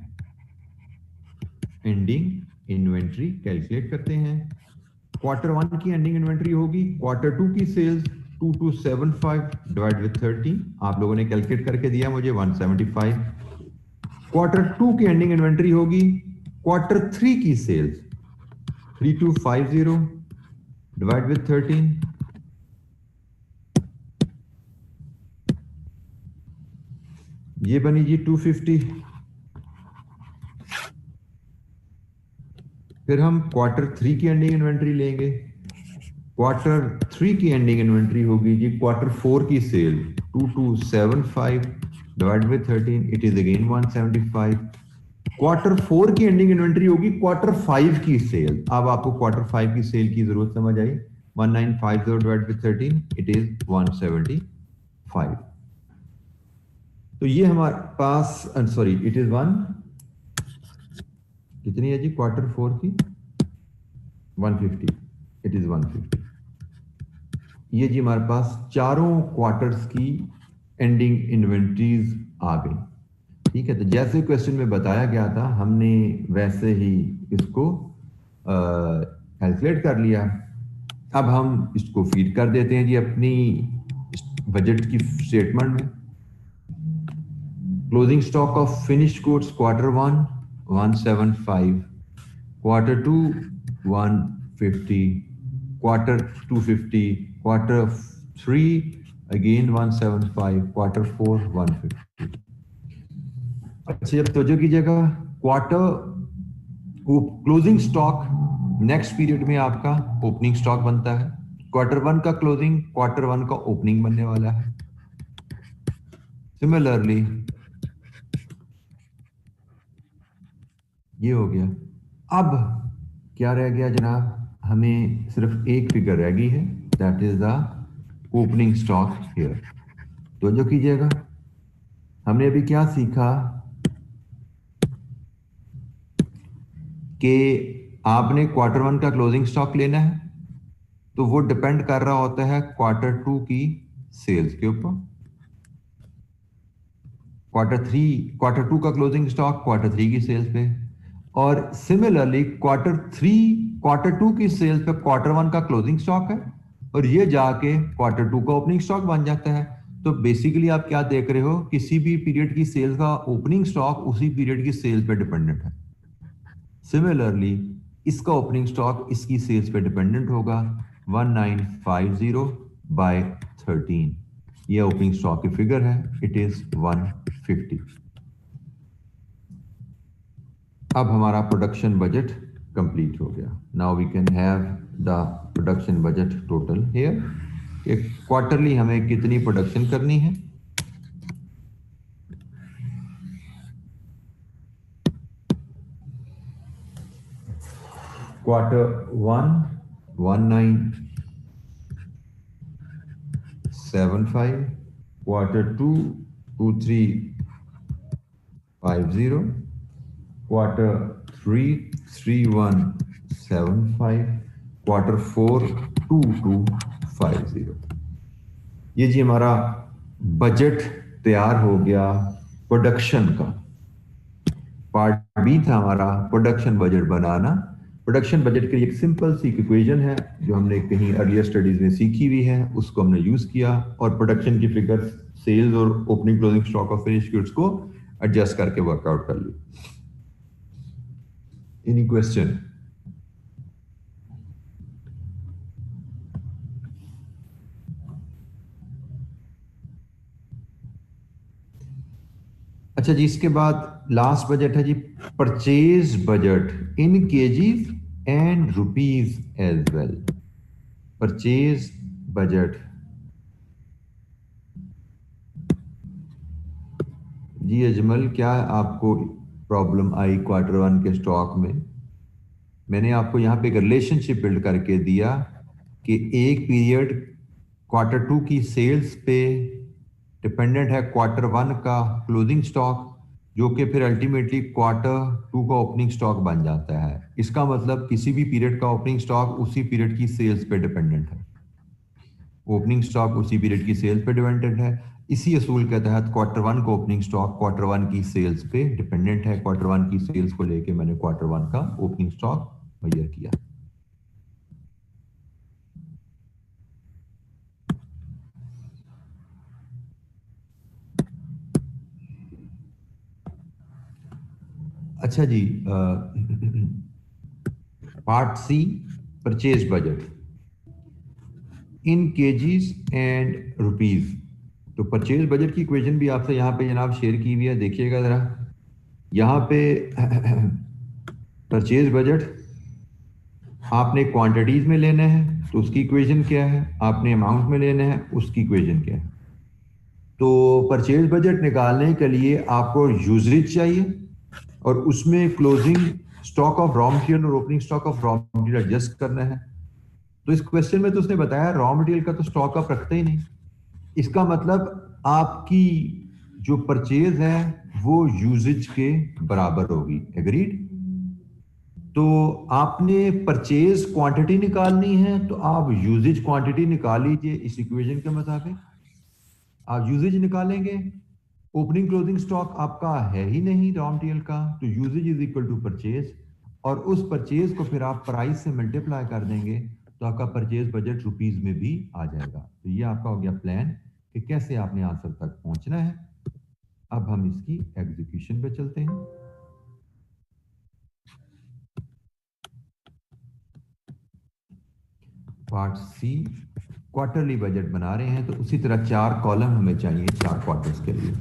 एंडिंग इन्वेंट्री कैलकुलेट करते हैं। क्वार्टर 1 की एंडिंग इन्वेंट्री होगी क्वार्टर 2 की सेल्स 2275 डिवाइड विद 30, आप लोगों ने कैलकुलेट करके दिया मुझे 175। क्वार्टर 2 की एंडिंग इन्वेंट्री होगी क्वार्टर 3 की सेल्स 3250 डिवाइड विद 13, ये बनी जी 250। फिर हम क्वार्टर 3 की एंडिंग इन्वेंट्री लेंगे। क्वार्टर 3 की एंडिंग इन्वेंट्री होगी जी क्वार्टर 4 की sale 2275 divide with 13, it is again 175। Quarter 4 की एंडिंग इन्वेंट्री होगी क्वार्टर 5 की सेल। अब आपको क्वार्टर 5 की सेल की जरूरत समझ आई, 1950 डिवाइड विद 13, इट इज 175। तो ये हमारे पास सॉरी इट इज 1 कितनी है जी क्वार्टर 4 की 150, इट इज 150। ये जी हमारे पास चारों क्वार्टर्स की एंडिंग इन्वेंट्रीज आ गई। ठीक है, तो जैसे क्वेश्चन में बताया गया था हमने वैसे ही इसको कैलकुलेट कर लिया। अब हम इसको फीड कर देते हैं जी अपनी बजट की स्टेटमेंट में। Closing stock of finished goods quarter 1 175, quarter 2 150, quarter 250, quarter 3 again 175, quarter 4 150। अच्छा, जब तवज्जो कीजिएगा, quarter closing stock next period में आपका ओपनिंग स्टॉक बनता है। क्वार्टर 1 का क्लोजिंग क्वार्टर 1 का ओपनिंग बनने वाला है। सिमिलरली ये हो गया। अब क्या रह गया जनाब, हमें सिर्फ एक फिगर रह गई है, that is the opening stock here. तो जो कीजिएगा, हमने अभी क्या सीखा कि आपने क्वार्टर 1 का क्लोजिंग स्टॉक लेना है, तो वो डिपेंड कर रहा होता है क्वार्टर 2 की सेल्स के ऊपर। क्वार्टर 2 का क्लोजिंग स्टॉक क्वार्टर 3 की सेल्स पे, और सिमिलरली क्वार्टर 2 की सेल्स पे क्वार्टर 1 का क्लोजिंग स्टॉक है, और ये जाके क्वार्टर 2 का ओपनिंग स्टॉक बन जाता है। तो बेसिकली आप क्या देख रहे हो, किसी भी पीरियड की सेल्स का ओपनिंग स्टॉक उसी पीरियड की सेल्स पे डिपेंडेंट है। सिमिलरली इसका ओपनिंग स्टॉक इसकी सेल्स पे डिपेंडेंट होगा। 1950 बाय 13, ये ओपनिंग स्टॉक की फिगर है, इट इज 150। अब हमारा प्रोडक्शन बजट कंप्लीट हो गया। Now we can have the production budget total here, कि क्वार्टरली हमें कितनी प्रोडक्शन करनी है। Quarter 1 1975, quarter 2 2350, quarter 3 3175, quarter 4 2250। ये जी हमारा बजट तैयार हो गया प्रोडक्शन का। पार्ट बी था हमारा प्रोडक्शन बजट बनाना। प्रोडक्शन बजट के लिए एक सिंपल सी इक्वेशन है जो हमने कहीं अर्लियर स्टडीज में सीखी हुई है, उसको हमने यूज किया और प्रोडक्शन की फिगर सेल्स और opening closing stock of finished goods को एडजस्ट करके वर्कआउट कर ली। Any question? अच्छा जी, इसके बाद लास्ट बजट है जी purchase budget in kgs and rupees as well. Purchase budget जी अजमल, क्या आपको प्रॉब्लम आई क्वार्टर 1 के स्टॉक में? मैंने आपको यहाँ पे एक रिलेशनशिप बिल्ड करके दिया कि एक पीरियड क्वार्टर 2 की सेल्स पे डिपेंडेंट है क्वार्टर 1 का क्लोजिंग स्टॉक, जो कि फिर अल्टीमेटली क्वार्टर 2 का ओपनिंग स्टॉक बन जाता है। इसका मतलब किसी भी पीरियड का ओपनिंग स्टॉक उसी पीरियड की सेल्स पे डिपेंडेंट है। ओपनिंग स्टॉक उसी पीरियड की सेल्स पे डिपेंडेंट है। इसी असूल के तहत क्वार्टर 1 का ओपनिंग स्टॉक क्वार्टर 1 की सेल्स पे डिपेंडेंट है। क्वार्टर 1 की सेल्स को लेके मैंने क्वार्टर 1 का ओपनिंग स्टॉक मेजर किया। अच्छा जी, part C, purchase budget in kgs and rupees. तो परचेज बजट की इक्वेशन भी आपसे यहाँ पे जनाब शेयर की हुई है, देखिएगा जरा। यहाँ पे परचेज बजट आपने क्वांटिटीज में लेना है तो उसकी इक्वेशन क्या है, आपने अमाउंट में लेना है उसकी इक्वेशन क्या है। तो परचेज बजट निकालने के लिए आपको यूजेज चाहिए और उसमें closing stock of raw material और opening stock of raw material adjust करना है। तो इस क्वेश्चन में तो उसने बताया रॉ मटेरियल का तो स्टॉक आप रखते ही नहीं। इसका मतलब आपकी जो परचेज है वो यूजेज के बराबर होगी। एग्रीड? तो आपने परचेज क्वांटिटी निकालनी है तो आप यूजेज क्वांटिटी निकाल लीजिए इस इक्वेशन के मुताबिक। आप यूजेज निकालेंगे, ओपनिंग क्लोजिंग स्टॉक आपका है ही नहीं रॉ मटेरियल का, तो usage is equal to purchase, और उस परचेज को फिर आप प्राइस से मल्टीप्लाई कर देंगे तो आपका परचेज बजट रुपीज में भी आ जाएगा। तो ये आपका हो गया प्लान कि कैसे आपने आंसर तक पहुंचना है। अब हम इसकी एग्जीक्यूशन पे चलते हैं। पार्ट सी, क्वार्टरली बजट बना रहे हैं, तो उसी तरह 4 कॉलम हमें चाहिए 4 क्वार्टर्स के लिए।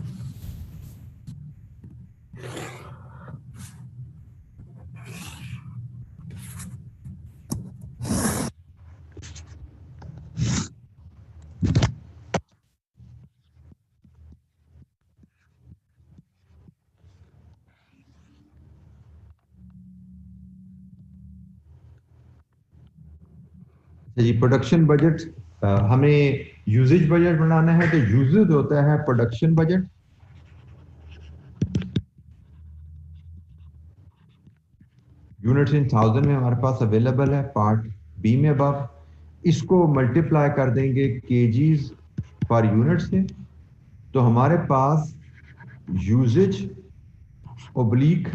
जी, प्रोडक्शन बजट, हमें यूजेज बजट बनाना है, तो यूजेज होता है production budget. Units in thousand में हमारे पास अवेलेबल है पार्ट बी में। अब इसको मल्टीप्लाई कर देंगे केजीज पर यूनिट से, तो हमारे पास यूजेज ओब्लिक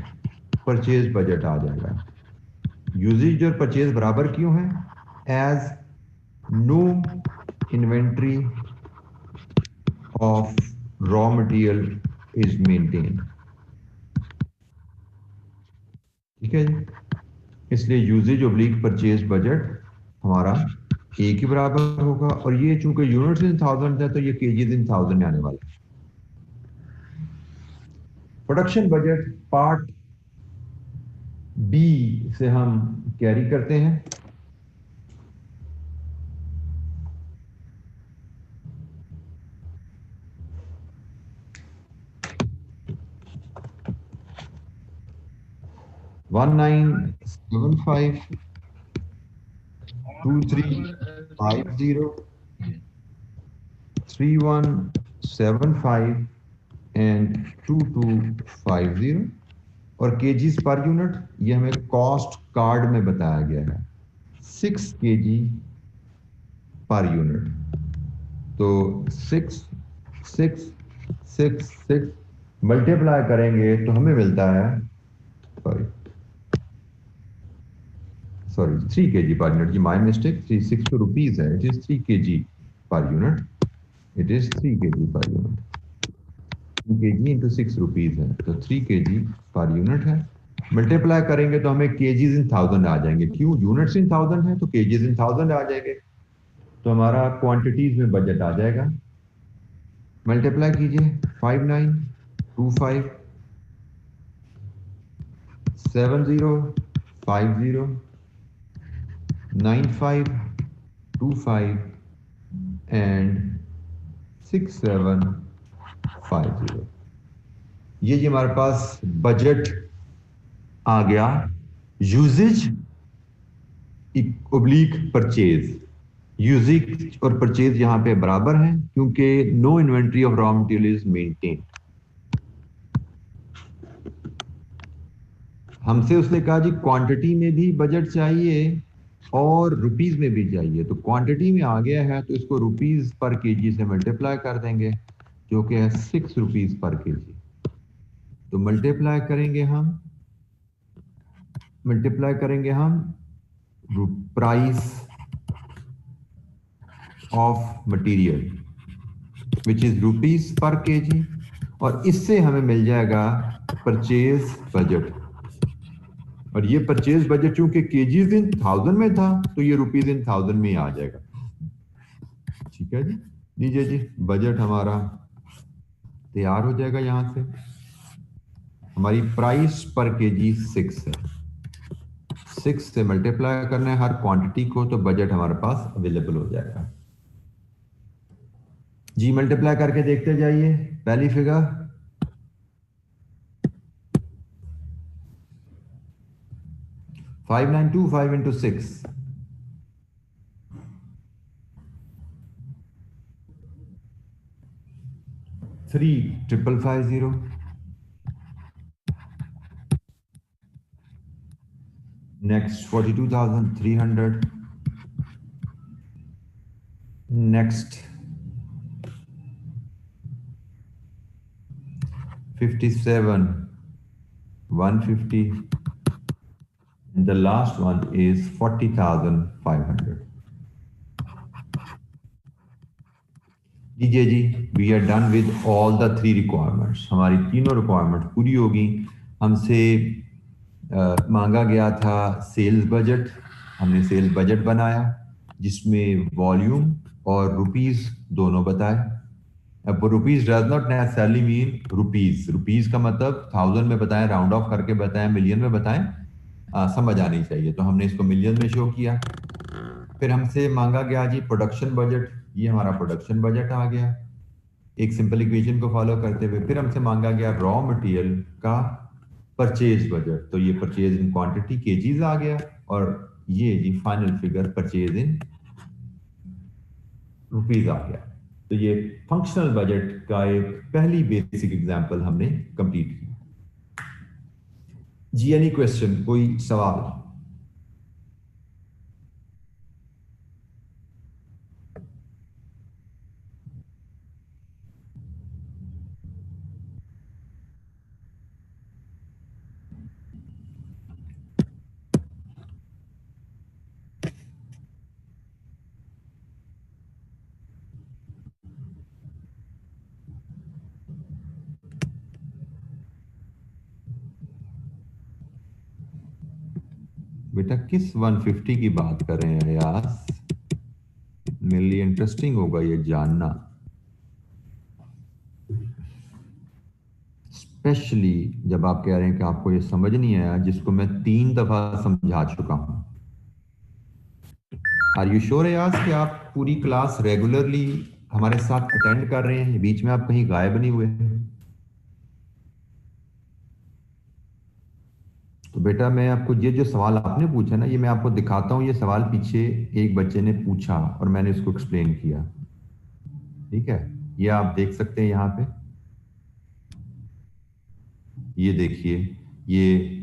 परचेज बजट आ जाएगा। यूजेज और परचेज बराबर क्यों है? As no inventory of raw material is maintain. ठीक है जी, इसलिए यूजेज ओब्लिक परचेज बजट हमारा एक ही बराबर होगा, और ये चूंकि यूनिट्स इन थाउजेंड है तो ये केजीज इन थाउजेंड में आने वाला है। प्रोडक्शन बजट पार्ट बी से हम कैरी करते हैं। One nine seven five 2350 3175 and 2250, और केजीज पर यूनिट ये हमें कॉस्ट कार्ड में बताया गया है 6 केजी पर यूनिट। तो 6 6 6 6 मल्टीप्लाई करेंगे तो हमें मिलता है, sorry sorry 3 KG per unit, जी माय मिस्टेक, 36 तो रुपीज है, it is 3 KG per unit, it is 3 KG per unit. 3 KG into 6 rupees है, तो 3 केजी पर यूनिट है। मल्टीप्लाई करेंगे तो हमें केजीज इन थाउजेंड आ जाएंगे, क्यों? यूनिट्स इन थाउजेंड है तो केजीज इन थाउजेंड आ जाएंगे, तो हमारा क्वांटिटीज में बजट आ जाएगा। मल्टीप्लाई कीजिए, 5925 7050 9525 एंड 6750। ये जी हमारे पास बजट आ गया यूजेज ओब्लिक परचेज। यूजेज और परचेज यहां पे बराबर हैं क्योंकि no inventory of raw material is maintain. हमसे उसने कहा जी क्वांटिटी में भी बजट चाहिए और रुपीज में भी चाहिए, तो क्वांटिटी में आ गया है तो इसको रुपीज पर केजी से मल्टीप्लाई कर देंगे, जो कि है 6 रुपीज पर केजी। तो मल्टीप्लाई करेंगे हम price of material which is rupees per KG, और इससे हमें मिल जाएगा परचेज बजट। और ये परचेज बजट चूंकि केजीज इन थाउजेंड में था तो ये रुपीज इन थाउजेंड में ही आ जाएगा। ठीक है जी, लीजिए जी बजट हमारा तैयार हो जाएगा। यहां से हमारी प्राइस पर केजी 6 है, 6 से मल्टीप्लाई करना है हर क्वांटिटी को, तो बजट हमारे पास अवेलेबल हो जाएगा। जी मल्टीप्लाई करके देखते जाइए। पहली figure 5925 into 6, 3550। Next 42,300. Next 57, 150, and the last one is 40,500. जी, we are done with all the 3 requirements. हमारी तीनों रिक्वायरमेंट पूरी होगी। हमसे मांगा गया था सेल्स बजट। हमने सेल्स बजट बनाया जिसमें वॉल्यूम और रुपीस दोनों बताए। अब rupees does not necessarily mean rupees. Rupees का मतलब 1000 में बताएं, राउंड ऑफ करके बताएं, मिलियन में बताएं, समझ आनी चाहिए। तो हमने इसको मिलियन में शो किया। फिर हमसे मांगा गया जी प्रोडक्शन बजट। ये हमारा प्रोडक्शन बजट आ गया एक सिंपल इक्वेशन को फॉलो करते हुए। फिर हमसे मांगा गया रॉ मटेरियल का परचेज बजट। तो ये परचेज इन क्वांटिटी केजीज आ गया और ये जी final figure purchase in rupees आ गया। तो ये फंक्शनल बजट का एक पहली बेसिक एग्जांपल हमने कंप्लीट किया। जी एनी क्वेश्चन, कोई सवाल? बेटा किस 150 की बात कर रहे हैं यार? मेरे लिए इंटरेस्टिंग होगा ये जानना, स्पेशली जब आप कह रहे हैं कि आपको ये समझ नहीं आया जिसको मैं 3 दफा समझा चुका हूं। आर यू श्योर यार कि आप पूरी क्लास रेगुलरली हमारे साथ अटेंड कर रहे हैं? बीच में आप कहीं गायब नहीं हुए? तो बेटा मैं आपको ये जो सवाल आपने पूछा ना, ये मैं आपको दिखाता हूं। ये सवाल पीछे एक बच्चे ने पूछा और मैंने उसको एक्सप्लेन किया। ठीक है, ये आप देख सकते हैं यहाँ पे। ये देखिए, ये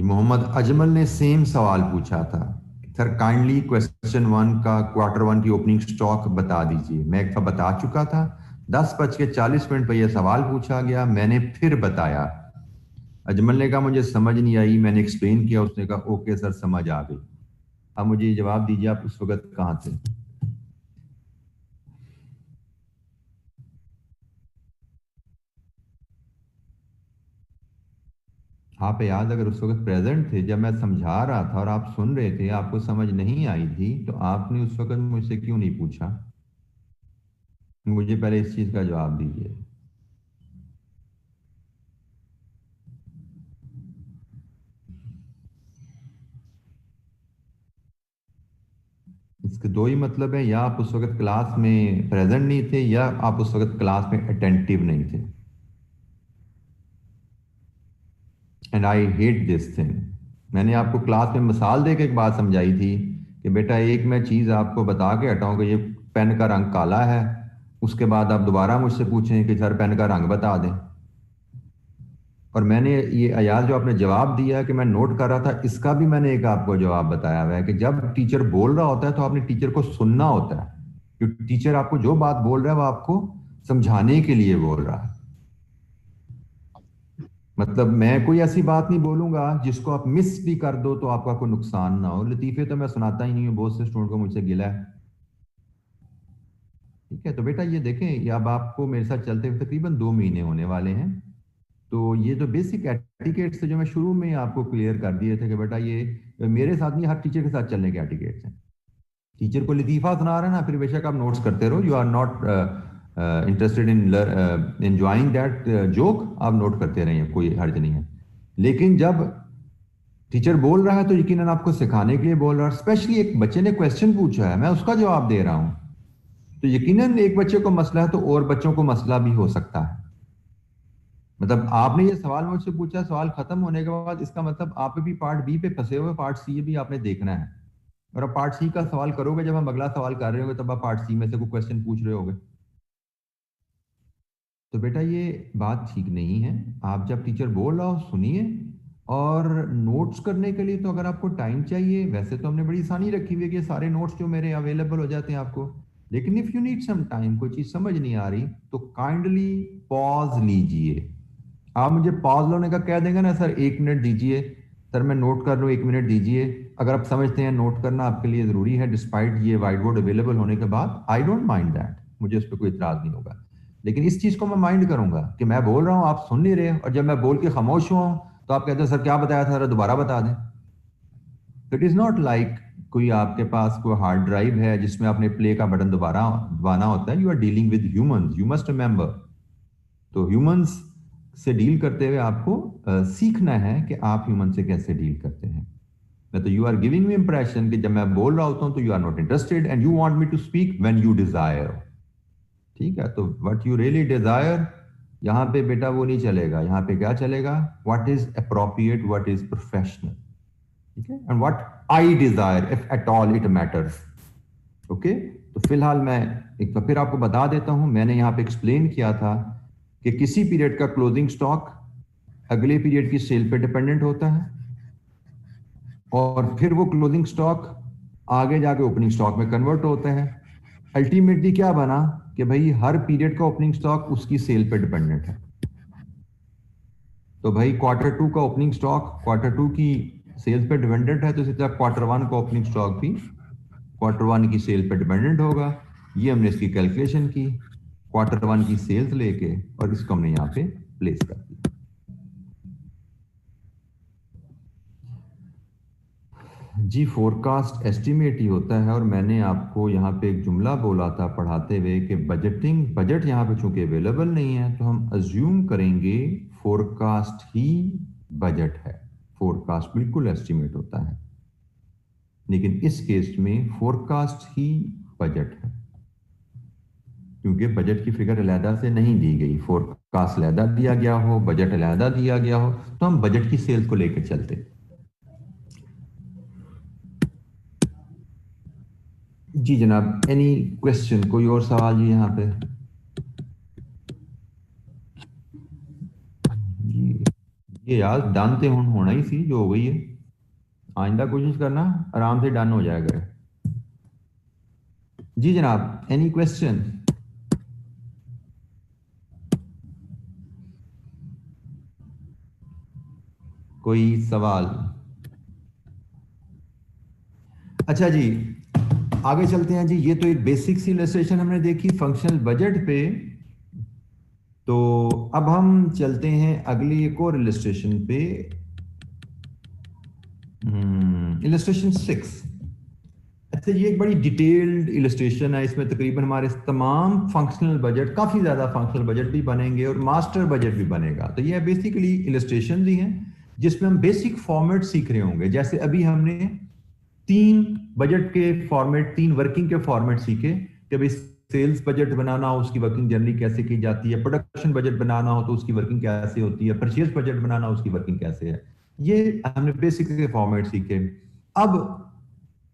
मोहम्मद अजमल ने सेम सवाल पूछा था। सर काइंडली क्वेश्चन 1 का Q1 की ओपनिंग स्टॉक बता दीजिए। मैं एक दफा बता चुका था। 10:40 पर यह सवाल पूछा गया, मैंने फिर बताया। अजमल ने कहा मुझे समझ नहीं आई, मैंने एक्सप्लेन किया, उसने कहा ओके सर समझ आ गई। अब मुझे जवाब दीजिए आप उस वक्त कहाँ थे? आप याद अगर उस वक्त प्रेजेंट थे जब मैं समझा रहा था और आप सुन रहे थे, आपको समझ नहीं आई थी, तो आपने उस वक्त मुझसे क्यों नहीं पूछा? मुझे पहले इस चीज का जवाब दीजिए। इसके दो ही मतलब है, या आप उस वक्त क्लास में प्रेजेंट नहीं थे या आप उस वक्त क्लास में अटेंटिव नहीं थे। And I hate this thing. मैंने आपको क्लास में मिसाल दे के एक बात समझाई थी कि बेटा एक मैं चीज आपको बता के हटाऊं कि ये पेन का रंग काला है, उसके बाद आप दोबारा मुझसे पूछें कि सर पेन का रंग बता दें। और मैंने ये अयाज जो आपने जवाब दिया कि मैं नोट कर रहा था, इसका भी मैंने एक आपको जवाब बताया हुआ है कि जब टीचर बोल रहा होता है तो आपने टीचर को सुनना होता है, क्योंकि टीचर आपको जो बात बोल रहा है वो आपको समझाने के लिए बोल रहा है। मतलब मैं कोई ऐसी बात नहीं बोलूंगा जिसको आप मिस भी कर दो तो आपका कोई नुकसान ना हो। लतीफे तो मैं सुनाता ही नहीं हूँ, बहुत से स्टूडेंट को मुझसे गिला है। ठीक है, तो बेटा ये देखें, ये अब आपको मेरे साथ चलते हुए तकरीबन 2 महीने होने वाले हैं। तो ये जो बेसिक एटिकेट्स थे जो मैं शुरू में आपको क्लियर कर दिए थे कि बेटा ये मेरे साथ नहीं, हर टीचर के साथ चलने के एटिकेट्स हैं। टीचर को लतीफा सुना रहे हैं ना, फिर बेशक आप नोट्स करते रहो, you are not interested in enjoying that joke, आप नोट करते रहिए, कोई हर्ज नहीं है। लेकिन जब टीचर बोल रहा है तो यकीनन आपको सिखाने के लिए बोल रहा है। स्पेशली एक बच्चे ने क्वेश्चन पूछा है, मैं उसका जवाब दे रहा हूं, तो यकीनन एक बच्चे को मसला है तो और बच्चों को मसला भी हो सकता है। मतलब आपने ये सवाल मुझसे पूछा, सवाल खत्म होने के बाद इसका मतलब आप भी पार्ट बी पे फंसे हुए, पार्ट सी भी आपने देखना है। और अब पार्ट सी का सवाल करोगे, जब हम अगला सवाल कर रहे होंगे तब आप पार्ट सी में से कोई क्वेश्चन पूछ रहे होगे। तो बेटा ये बात ठीक नहीं है। आप जब टीचर बोल रहा हो सुनिए। और नोट्स करने के लिए तो अगर आपको टाइम चाहिए, वैसे तो हमने बड़ी आसानी रखी हुई है कि सारे नोट्स जो मेरे अवेलेबल हो जाते हैं आपको। लेकिन if you need some time, कोई चीज समझ नहीं आ रही, तो काइंडली पॉज लीजिए। आप मुझे पॉज लेने का कह देंगे ना, सर 1 मिनट दीजिए, सर मैं नोट कर लूँ, 1 मिनट दीजिए, अगर आप समझते हैं नोट करना आपके लिए जरूरी है डिस्पाइट ये वाइट बोर्ड अवेलेबल होने के बाद, आई डोंट माइंड दैट, मुझे उस पर कोई इतराज नहीं होगा। लेकिन इस चीज को मैं माइंड करूंगा कि मैं बोल रहा हूँ, आप सुन नहीं रहे, और जब मैं बोल के खामोश हुआ हूं तो आप कहते हैं सर क्या बताया था, जरा दोबारा बता दें। इट इज नॉट लाइक कोई आपके पास कोई हार्ड ड्राइव है जिसमें आपने प्ले का बटन दोबारा दबाना होता है। You are dealing with humans, you must remember. तो ह्यूमंस से डील करते हुए आपको सीखना है कि आप ह्यूमन से कैसे डील करते हैं। मैं तो you are giving me impression कि जब मैं बोल रहा होता हूं तो you are not interested and you want me to speak when you desire. ठीक है, तो व्हाट यू रियली डिजायर, यहां पे बेटा वो नहीं चलेगा, यहां पे क्या चलेगा, what is appropriate, what is professional. ठीक है, and what I Dzire if at all it matters. Okay, तो फिलहाल मैं एक बार फिर आपको बता देता हूं, मैंने यहां पे एक्सप्लेन किया था कि किसी पीरियड का क्लोजिंग स्टॉक अगले पीरियड की सेल पे डिपेंडेंट होता है, और फिर वो क्लोजिंग स्टॉक आगे जाके ओपनिंग स्टॉक में कन्वर्ट होता है। अल्टीमेटली क्या बना कि भाई हर पीरियड का ओपनिंग स्टॉक उसकी सेल पे डिपेंडेंट है। तो भाई Q2 का ओपनिंग स्टॉक Q2 की सेल्स पे डिपेंडेंट है, तो इसी तरह Q1 का ओपनिंग स्टॉक भी Q1 की सेल पे डिपेंडेंट होगा। ये हमने इसकी कैलकुलेशन की, Q1 की सेल्स लेके, और इसको हमने यहाँ पे प्लेस कर दिया। जी, फोरकास्ट एस्टिमेट ही होता है, और मैंने आपको यहाँ पे एक जुमला बोला था पढ़ाते हुए कि बजट यहाँ पे चूंकि अवेलेबल नहीं है, तो हम अज्यूम करेंगे फोरकास्ट ही बजट है। फोरकास्ट बिल्कुल एस्टिमेट होता है, लेकिन इस केस में फोरकास्ट ही बजट है, क्योंकि बजट की फिगर अलहदा से नहीं दी गई। फोरकास्ट अलहदा दिया गया हो, बजट अलहदा दिया गया हो, तो हम बजट की सेल्स को लेकर चलते। जी जनाब, एनी क्वेश्चन, कोई और सवाल जी यहाँ पे? जी, ये यार डन तो होना ही सी, जो हो गई है, आइंदा कोशिश करना आराम से डन हो जाएगा। जी जनाब, एनी क्वेश्चन? कोई सवाल? अच्छा जी, आगे चलते हैं जी। ये तो एक बेसिक सी इलस्ट्रेशन हमने देखी फंक्शनल बजट पे, तो अब हम चलते हैं अगली एक और इलस्ट्रेशन पे, इलस्ट्रेशन 6। अच्छा, ये एक बड़ी डिटेल्ड इलस्ट्रेशन है, इसमें तकरीबन हमारे तमाम फंक्शनल बजट, काफी ज्यादा फंक्शनल बजट भी बनेंगे और मास्टर बजट भी बनेगा। तो ये बेसिकली इलस्ट्रेशन ही हैं जिसमें हम बेसिक फॉर्मेट सीख रहे होंगे। जैसे अभी हमने 3 बजट के फॉर्मेट, 3 वर्किंग के फॉर्मेट सीखे कि भाई सेल्स बजट बनाना हो उसकी वर्किंग जनरली कैसे की जाती है, प्रोडक्शन बजट बनाना हो तो उसकी वर्किंग कैसे होती है, परचेज बजट बनाना हो उसकी वर्किंग कैसे है। ये हमने बेसिक के फॉर्मेट सीखे। अब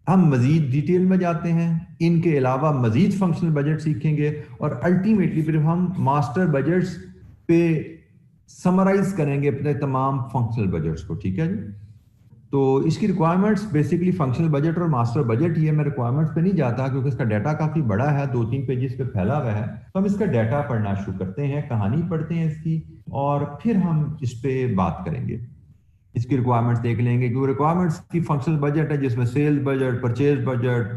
हम मजीद डिटेल में जाते हैं, इनके अलावा मजीद फंक्शनल बजट सीखेंगे, और अल्टीमेटली फिर हम मास्टर बजट्स पे समराइज करेंगे अपने तमाम फंक्शनल बजट्स को। ठीक है जी, तो इसकी रिक्वायरमेंट्स बेसिकली फंक्शनल बजट और मास्टर बजट ही है। मैं रिक्वायरमेंट्स पे नहीं जाता क्योंकि इसका डाटा काफी बड़ा है, 2-3 पेजेस पे फैला हुआ है। तो हम इसका डाटा पढ़ना शुरू करते हैं, कहानी पढ़ते हैं इसकी, और फिर हम इस पे बात करेंगे। इसकी रिक्वायरमेंट्स देख लेंगे कि रिक्वायरमेंट्स की फंक्शनल बजट है जिसमें sales budget, purchase budget,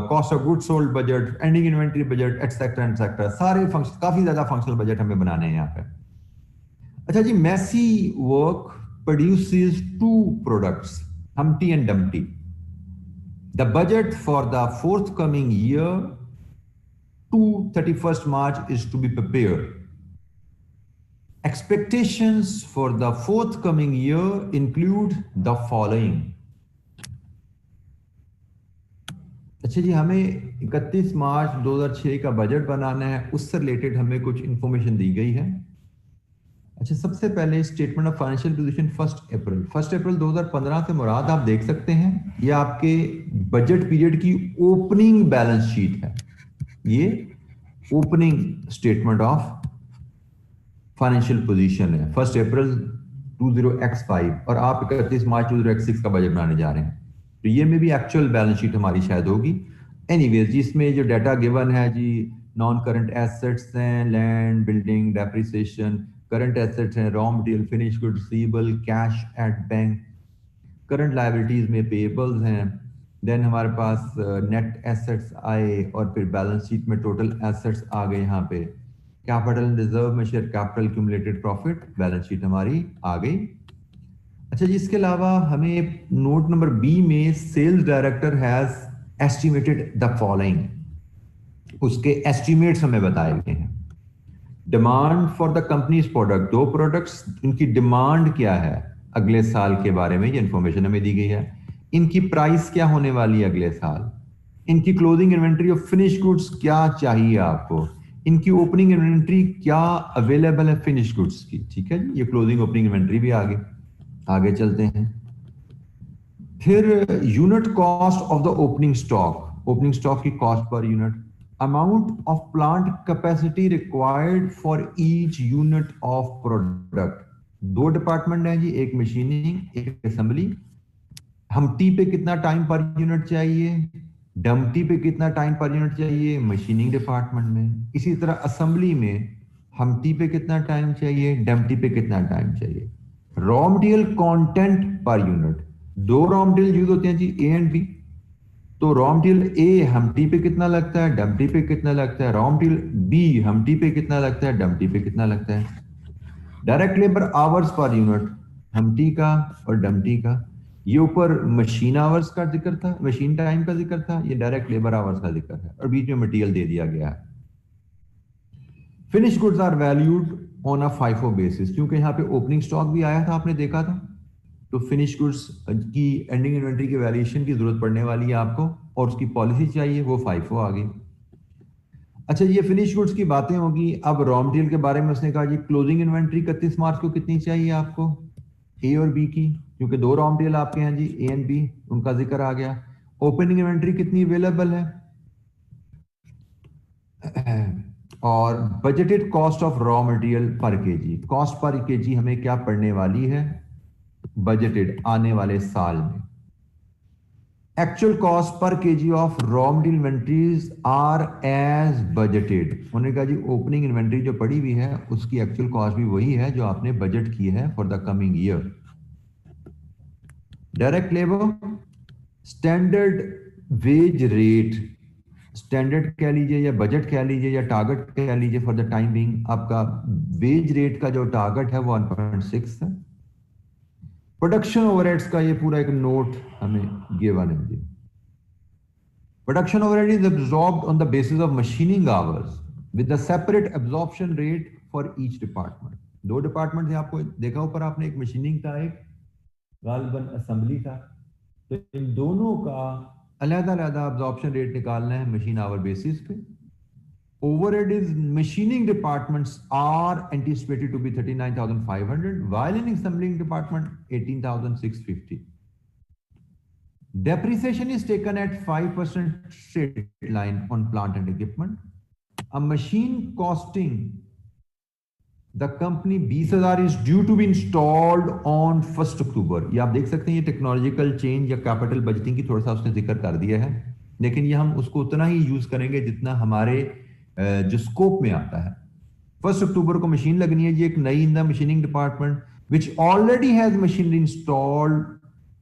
cost of goods sold budget, ending inventory budget, etcetera etcetera, सारे फंक्शन, काफी ज्यादा फंक्शनल बजट हमें बनाने हैं यहाँ पे। अच्छा जी, Massey work produces 2 products, Humpty and Dumpty. The budget for the forthcoming year to 31st March is to be prepared. Expectations for the forthcoming year include the following. अच्छा जी, हमें 31 मार्च 2006 का बजट बनाना है, उससे रिलेटेड हमें कुछ इंफॉर्मेशन दी गई है। अच्छा, सबसे पहले स्टेटमेंट ऑफ फाइनेंशियल पोजीशन 1 अप्रैल 2015 से मुराद आप देख सकते हैं, ये आपके बजट पीरियड की ओपनिंग बैलेंस शीट है। ये opening statement of financial position है 1 अप्रैल 20x5, और आप 31 मार्च 20x6 का बजट बनाने जा रहे हैं, तो ये में भी एक्चुअल बैलेंस शीट हमारी शायद होगी। एनीवेज जिसमें जो डाटा गिवन है जी, नॉन करंट एसेट्स हैं, land, building, depreciation, current assets हैं, raw material, finish good, receivable, cash at bank, current liabilities में पेबल्स हैं, देन हमारे पास नेट एसेट्स आए और फिर बैलेंस शीट में टोटल एसेट्स आ गए यहाँ पे, कैपिटल रिजर्व में share capital, cumulated profit, balance sheet हमारी आ गई। अच्छा जी, इसके अलावा हमें नोट नंबर बी में sales director has estimated the following, उसके एस्टिमेट्स हमें बताए गए हैं। Demand for the companies product, दो प्रोडक्ट्स, इनकी डिमांड क्या है अगले साल के बारे में, ये इंफॉर्मेशन हमें दी गई है। इनकी प्राइस क्या होने वाली है अगले साल, इनकी closing inventory of finish goods क्या चाहिए आपको, इनकी ओपनिंग इन्वेंट्री क्या अवेलेबल है फिनिश गुड्स की, ठीक है जी, ये क्लोजिंग ओपनिंग इन्वेंट्री भी आगे चलते हैं। फिर unit cost of the opening stock की cost per unit, amount of plant capacity required for each unit of product. दो डिपार्टमेंट है जी, एक मशीनिंग एक असेंबली। हमटी पे कितना टाइम पर यूनिट चाहिए, डम्टी पे कितना टाइम पर यूनिट चाहिए मशीनिंग डिपार्टमेंट में। इसी तरह असेंबली में हमटी पे कितना टाइम चाहिए, डम्टी पे कितना टाइम चाहिए। Raw material content per unit, दो रॉ मटेरियल यूज होते हैं जी, ए एंड बी। तो रॉ मटेरियल ए हमटी पे कितना लगता है, डम्टी पे कितना लगता है, रॉ मटेरियल बी हमटी पे कितना लगता है, डम्टी पे कितना लगता है। Direct labour hours per unit, हमटी का और डम्टी का। ये ऊपर मशीन आवर्स का जिक्र था, मशीन टाइम का जिक्र था, ये डायरेक्ट लेबर आवर्स का जिक्र है, और बीच में मटेरियल दे दिया गया है। Finish goods are valued on a FIFO basis, क्योंकि यहाँ पे ओपनिंग स्टॉक भी आया था, आपने देखा था, तो फिनिश गुड्स की एंडिंग इन्वेंट्री की वैल्यूएशन की जरूरत पड़ने वाली है आपको, और उसकी पॉलिसी चाहिए, वो फाइफो आ गई। अच्छा, ये फिनिश गुड्स की बातें होगी। अब रॉ मटेरियल के बारे में उसने कहा जी, क्लोजिंग इन्वेंट्री 31 मार्च को कितनी चाहिए आपको, ए और बी की, क्योंकि दो रॉ मटेरियल आपके हैं जी, ए एंड बी, उनका जिक्र आ गया। ओपनिंग इन्वेंट्री कितनी अवेलेबल है, और budgeted cost of raw material पर केजी, कॉस्ट पर केजी हमें क्या पड़ने वाली है बजटेड आने वाले साल में। Actual cost per KG of raw material inventories are as budgeted. उन्होंने कहा जी, ओपनिंग इन्वेंट्री जो पड़ी हुई है उसकी एक्चुअल कॉस्ट भी वही है जो आपने बजट की है for the coming year. Direct labour, standard wage rate, standard कह लीजिए या बजट कह लीजिए या टारगेट कह लीजिए, फॉर द टाइम बिंग आपका वेज रेट का जो टारगेट है वो 1.6 है। प्रोडक्शन ओवरहेड्स का ये पूरा एक नोट हमें गिवन है जी। Production overhead is absorbed on the basis of machining hours with the separate absorption rate for each department. दो डिपार्टमेंट थे, आपको देखा ऊपर आपने, एक मशीनिंग था, एक गालबन असेंबली था। तो इन दोनों का अलग-अलग अब्जॉर्प्शन रेट निकालना है मशीन आवर बेसिस पे। Overhead is machining departments are anticipated to be 39,500, while in assembling department 18,650. Depreciation is taken at 5% straight line on plant and equipment. A machine costing the company 20,000 is due to be installed on 1st October. ये आप देख सकते हैं, ये technological change या capital budgeting की थोड़ा सा उसने जिक्र कर दिया है, लेकिन ये हम उसको उतना ही यूज करेंगे जितना हमारे जो स्कोप में आता है। 1 अक्टूबर को मशीन लगनी है जी, एक नई in the machining department which already has machinery installed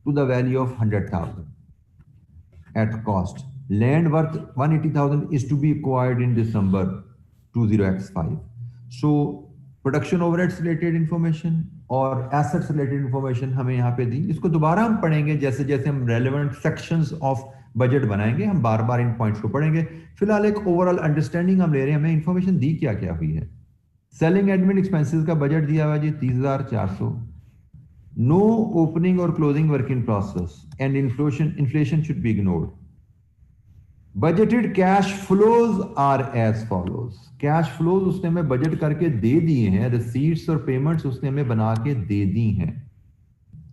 to the value of 100,000 at cost. Land worth 180,000 is to be acquired in December 20x5। So production overheads related information और एसेट्स रिलेटेड इंफॉर्मेशन हमें यहाँ पे दी। इसको दोबारा हम पढ़ेंगे जैसे जैसे हम रेलेवेंट सेक्शंस ऑफ बजट बनाएंगे, हम बार बार इन पॉइंट्स को पढ़ेंगे। फिलहाल एक ओवरऑल अंडरस्टैंडिंग हम ले रहे हैं, हमें इंफॉर्मेशन दी क्या क्या हुई है। सेलिंग एडमिन एक्सपेंसेस का बजट दिया हुआ जी 30,400। नो ओपनिंग और closing work in process and inflation should be ignored. Budgeted cash flows are as follows. Cash flows उसने हमें बजट करके दे दिए हैं, रिसीट्स और पेमेंट्स उसने हमें बना के दे दी हैं।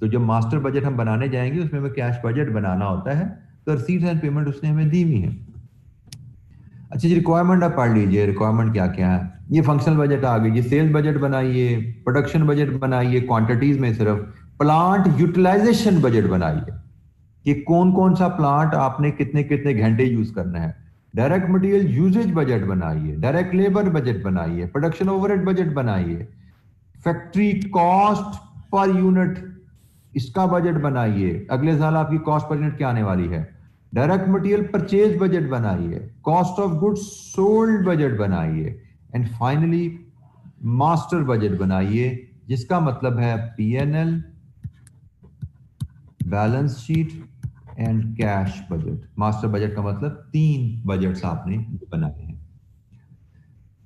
तो जब मास्टर बजट हम बनाने जाएंगे उसमें हमें कैश बजट बनाना होता है, तो रिसीट्स एंड पेमेंट उसने हमें दी हुई है। अच्छा जी, रिक्वायरमेंट आप पढ़ लीजिए, रिक्वायरमेंट क्या क्या है। ये फंक्शनल बजट आ गई, ये सेल्स बजट बनाइए, प्रोडक्शन बजट बनाइए क्वांटिटीज में, सिर्फ प्लांट यूटिलाइजेशन बजट बनाइए। कि कौन कौन सा प्लांट आपने कितने कितने घंटे यूज करना है। डायरेक्ट मटेरियल यूजेज बजट बनाइए, डायरेक्ट लेबर बजट बनाइए, प्रोडक्शन ओवरहेड बजट बनाइए, फैक्ट्री कॉस्ट पर यूनिट इसका बजट बनाइए, अगले साल आपकी कॉस्ट पर यूनिट क्या आने वाली है। डायरेक्ट मटेरियल परचेज बजट बनाइए, cost of goods sold budget बनाइए, एंड फाइनली मास्टर बजट बनाइए, जिसका मतलब है PNL, balance sheet and cash budget. Master budget का मतलब 3 बजट्स आपने बनाए हैं।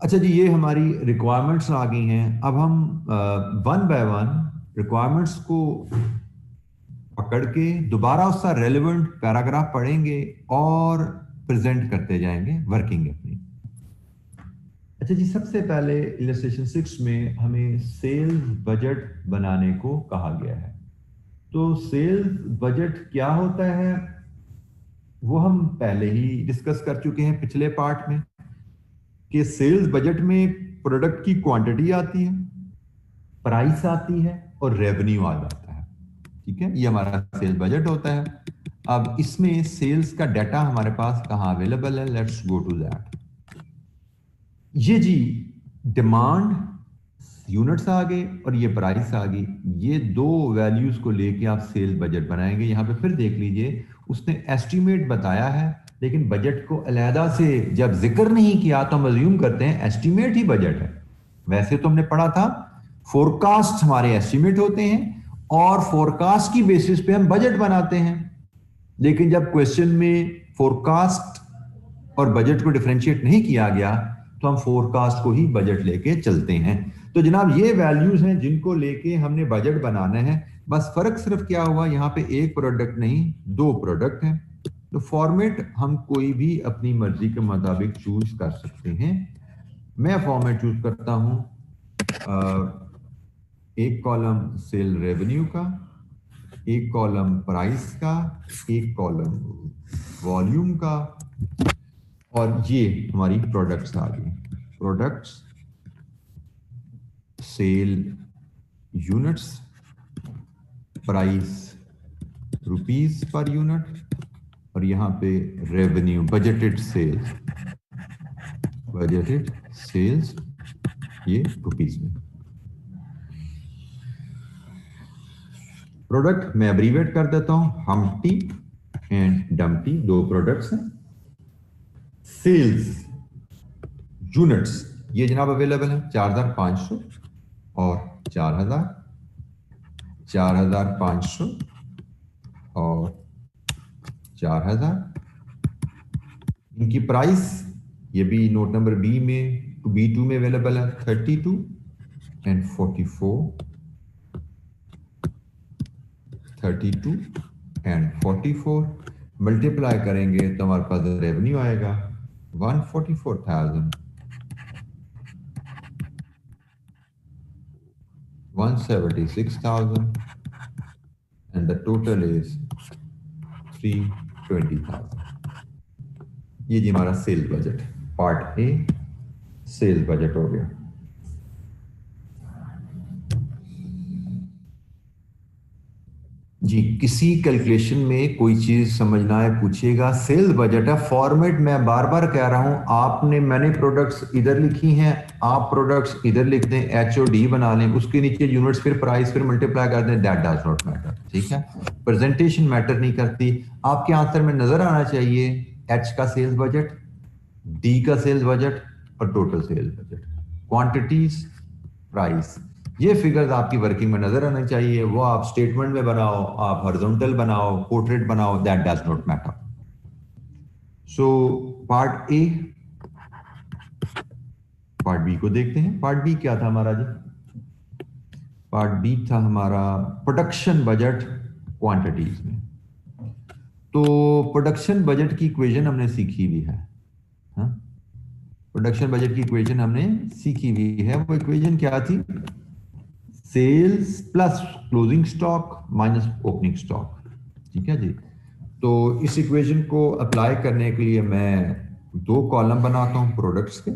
अच्छा जी, ये हमारी रिक्वायरमेंट्स आ गई हैं। अब हम वन बाय वन रिक्वायरमेंट्स को पकड़ के दोबारा उसका रेलेवेंट पैराग्राफ पढ़ेंगे और प्रेजेंट करते जाएंगे वर्किंग अपनी। अच्छा जी, सबसे पहले इलस्ट्रेशन 6 में हमें सेल्स बजट बनाने को कहा गया है। तो सेल्स बजट क्या होता है वो हम पहले ही डिस्कस कर चुके हैं पिछले पार्ट में, कि सेल्स बजट में प्रोडक्ट की क्वांटिटी आती है, प्राइस आती है और रेवेन्यू आ जाता है। ठीक है, ये हमारा सेल्स बजट होता है। अब इसमें सेल्स का डाटा हमारे पास कहाँ अवेलेबल है, लेट्स गो टू दैट। ये जी डिमांड यूनिट्स आ गए और ये प्राइस आ गई, ये दो वैल्यूज को लेके आप सेल्स बजट बनाएंगे। यहां पे फिर देख लीजिए, उसने एस्टिमेट बताया है, लेकिन बजट को अलहदा से जब जिक्र नहीं किया तो हम अज्यूम करते हैं एस्टिमेट ही बजट है। वैसे तो हमने पढ़ा था फोरकास्ट हमारे एस्टिमेट होते हैं और फोरकास्ट की बेसिस पे हम बजट बनाते हैं, लेकिन जब क्वेश्चन में फोरकास्ट और बजट को डिफरेंशिएट नहीं किया गया तो हम फोरकास्ट को ही बजट लेके चलते हैं। तो जनाब ये वैल्यूज हैं जिनको लेके हमने बजट बनाना है। बस फर्क सिर्फ क्या हुआ, यहाँ पे एक प्रोडक्ट नहीं 2 प्रोडक्ट हैं। तो फॉर्मेट हम कोई भी अपनी मर्जी के मुताबिक चूज कर सकते हैं। मैं फॉर्मेट चूज करता हूं एक कॉलम सेल रेवेन्यू का, एक कॉलम प्राइस का, एक कॉलम वॉल्यूम का, और ये हमारी प्रोडक्ट्स आ गई। Products, sale units, price rupees per unit, और यहां पे revenue budgeted sales, budgeted sales ये रुपीस में। प्रोडक्ट मैं एब्रीवेट कर देता हूं, हम्प्टी एंड डम्प्टी 2 प्रोडक्ट्स हैं। सेल्स यूनिट्स ये जनाब अवेलेबल है 4500 और 4000, 4500 और 4000। इनकी प्राइस ये भी नोट नंबर बी में B2 में अवेलेबल है 32 एंड 44, 32 एंड 44 मल्टीप्लाई करेंगे तो हमारे पास रेवेन्यू आएगा 144,000, 176,000 and the total is 320,000। ये जी हमारा sales budget, part A sales budget हो गया। जी किसी कैलकुलेशन में कोई चीज समझना है पूछिएगा। सेल्स बजट है, फॉर्मेट मैं बार बार कह रहा हूं, आपने मैंने प्रोडक्ट्स इधर लिखी हैं, आप प्रोडक्ट्स इधर लिख दें, HOD बना लें, उसके नीचे यूनिट्स, फिर प्राइस, फिर मल्टीप्लाई कर दें, दैट डज नॉट मैटर। ठीक है, प्रेजेंटेशन मैटर नहीं करती। आपके आंसर में नजर आना चाहिए H का सेल्स बजट, D का सेल्स बजट और total sales budget, quantities, price, ये फिगर्स आपकी वर्किंग में नजर आना चाहिए। वो आप स्टेटमेंट में बनाओ, आप हॉरिजॉन्टल बनाओ, पोर्ट्रेट बनाओ, that does not matter. So part A, part B को देखते हैं। पार्ट बी क्या था हमारा जी? पार्ट बी था हमारा प्रोडक्शन बजट क्वांटिटीज में। तो प्रोडक्शन बजट की इक्वेशन हमने सीखी हुई है, हाँ? प्रोडक्शन बजट की इक्वेशन हमने सीखी हुई है। वो इक्वेशन क्या थी? Sales plus closing stock minus opening stock. ठीक है जी। तो इस इक्वेशन को अप्लाई करने के लिए मैं 2 कॉलम बनाता हूं प्रोडक्ट्स के,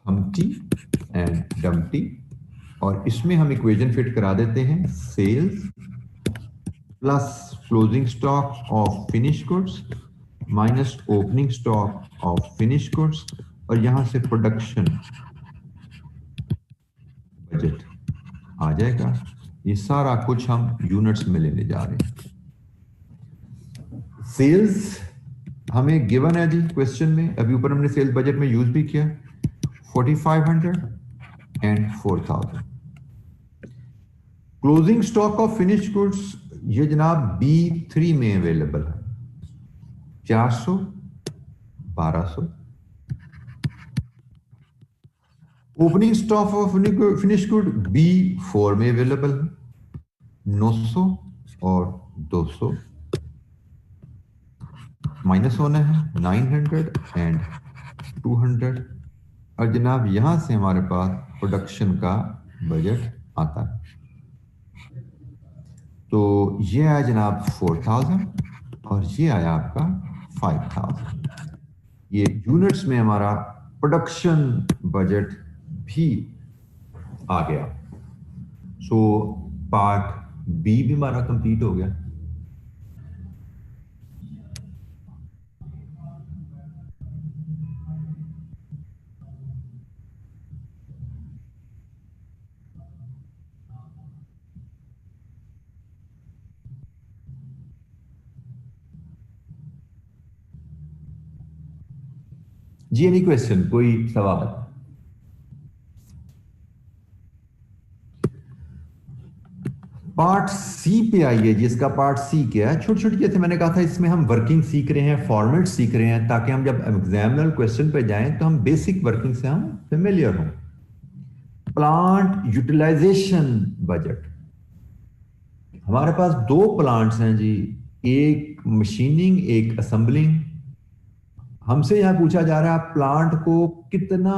हम्प्टी एंड डम्प्टी, और इसमें हम इक्वेशन फिट करा देते हैं, sales plus closing stock of finish goods minus opening stock of finish goods, और यहां से प्रोडक्शन बजट आ जाएगा। ये सारा कुछ हम यूनिट्स में लेने जा रहे हैं। सेल्स हमें गिवन है जी क्वेश्चन में, अभी ऊपर हमने सेल्स बजट में यूज भी किया, 4500 and 4000। Closing stock of finish goods ये जनाब B3 में अवेलेबल है, 400, 1200। Opening stock of finish good B4 में अवेलेबल है, 900 और 200 माइनस होना है, 900 एंड 200। और जनाब यहां से हमारे पास प्रोडक्शन का बजट आता है। तो ये आया जनाब 4000 और ये आया आपका 5000। ये यूनिट्स में हमारा प्रोडक्शन बजट भी आ गया। सो पार्ट बी भी हमारा कंप्लीट हो गया। जी एनी क्वेश्चन, कोई सवाल? पार्ट सी पे आइए जी। इसका पार्ट सी क्या है? छोटी छोटी, जैसे मैंने कहा था, इसमें हम वर्किंग सीख रहे हैं, फॉर्मेट सीख रहे हैं, ताकि हम जब एग्जामिनर क्वेश्चन पे जाएं तो हम बेसिक वर्किंग से हम फेमिलियर हों। प्लांट यूटिलाइजेशन बजट, हमारे पास दो प्लांट्स हैं जी, एक मशीनिंग एक असेंबलिंग। हमसे यहां पूछा जा रहा है आप प्लांट को कितना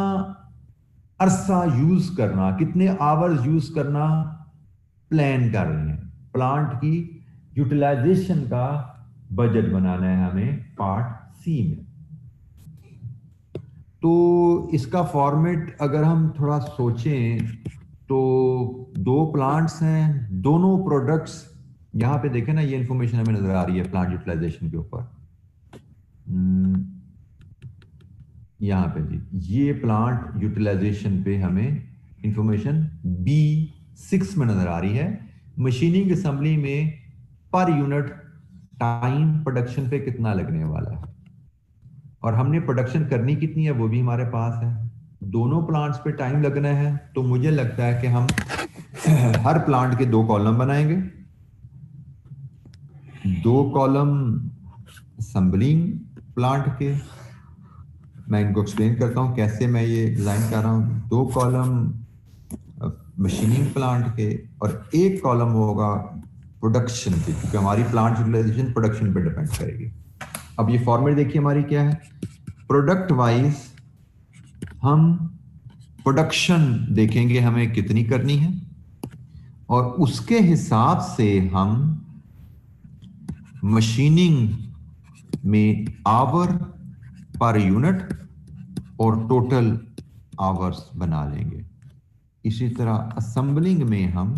अरसा यूज करना, कितने आवर्स यूज करना प्लान कर रहे हैं। प्लांट की यूटिलाइजेशन का बजट बनाना है हमें पार्ट सी में। तो इसका फॉर्मेट अगर हम थोड़ा सोचें तो दो प्लांट्स हैं, दोनों प्रोडक्ट्स, यहां पे देखें ना, ये इंफॉर्मेशन हमें नजर आ रही है प्लांट यूटिलाइजेशन के ऊपर। यहां पे जी ये प्लांट यूटिलाइजेशन पे हमें इंफॉर्मेशन B6 में नजर आ रही है। मशीनिंग असेंबली में पर यूनिट टाइम प्रोडक्शन पे कितना लगने वाला है, और हमने प्रोडक्शन करनी कितनी है वो भी हमारे पास है। दोनों प्लांट्स पे टाइम लगना है, तो मुझे लगता है कि हम हर प्लांट के 2 कॉलम बनाएंगे। 2 कॉलम असेंबलिंग प्लांट के, मैं इनको एक्सप्लेन करता हूं कैसे मैं ये डिजाइन कर रहा हूं। 2 कॉलम मशीनिंग प्लांट के और 1 कॉलम होगा प्रोडक्शन के, क्योंकि हमारी प्लांट यूटिलाइजेशन प्रोडक्शन पे डिपेंड करेगी। अब ये फॉर्मेट देखिए हमारी क्या है। प्रोडक्ट वाइज हम प्रोडक्शन देखेंगे हमें कितनी करनी है, और उसके हिसाब से हम मशीनिंग में आवर पर यूनिट और टोटल आवर्स बना लेंगे। इसी तरह असेंबलिंग में हम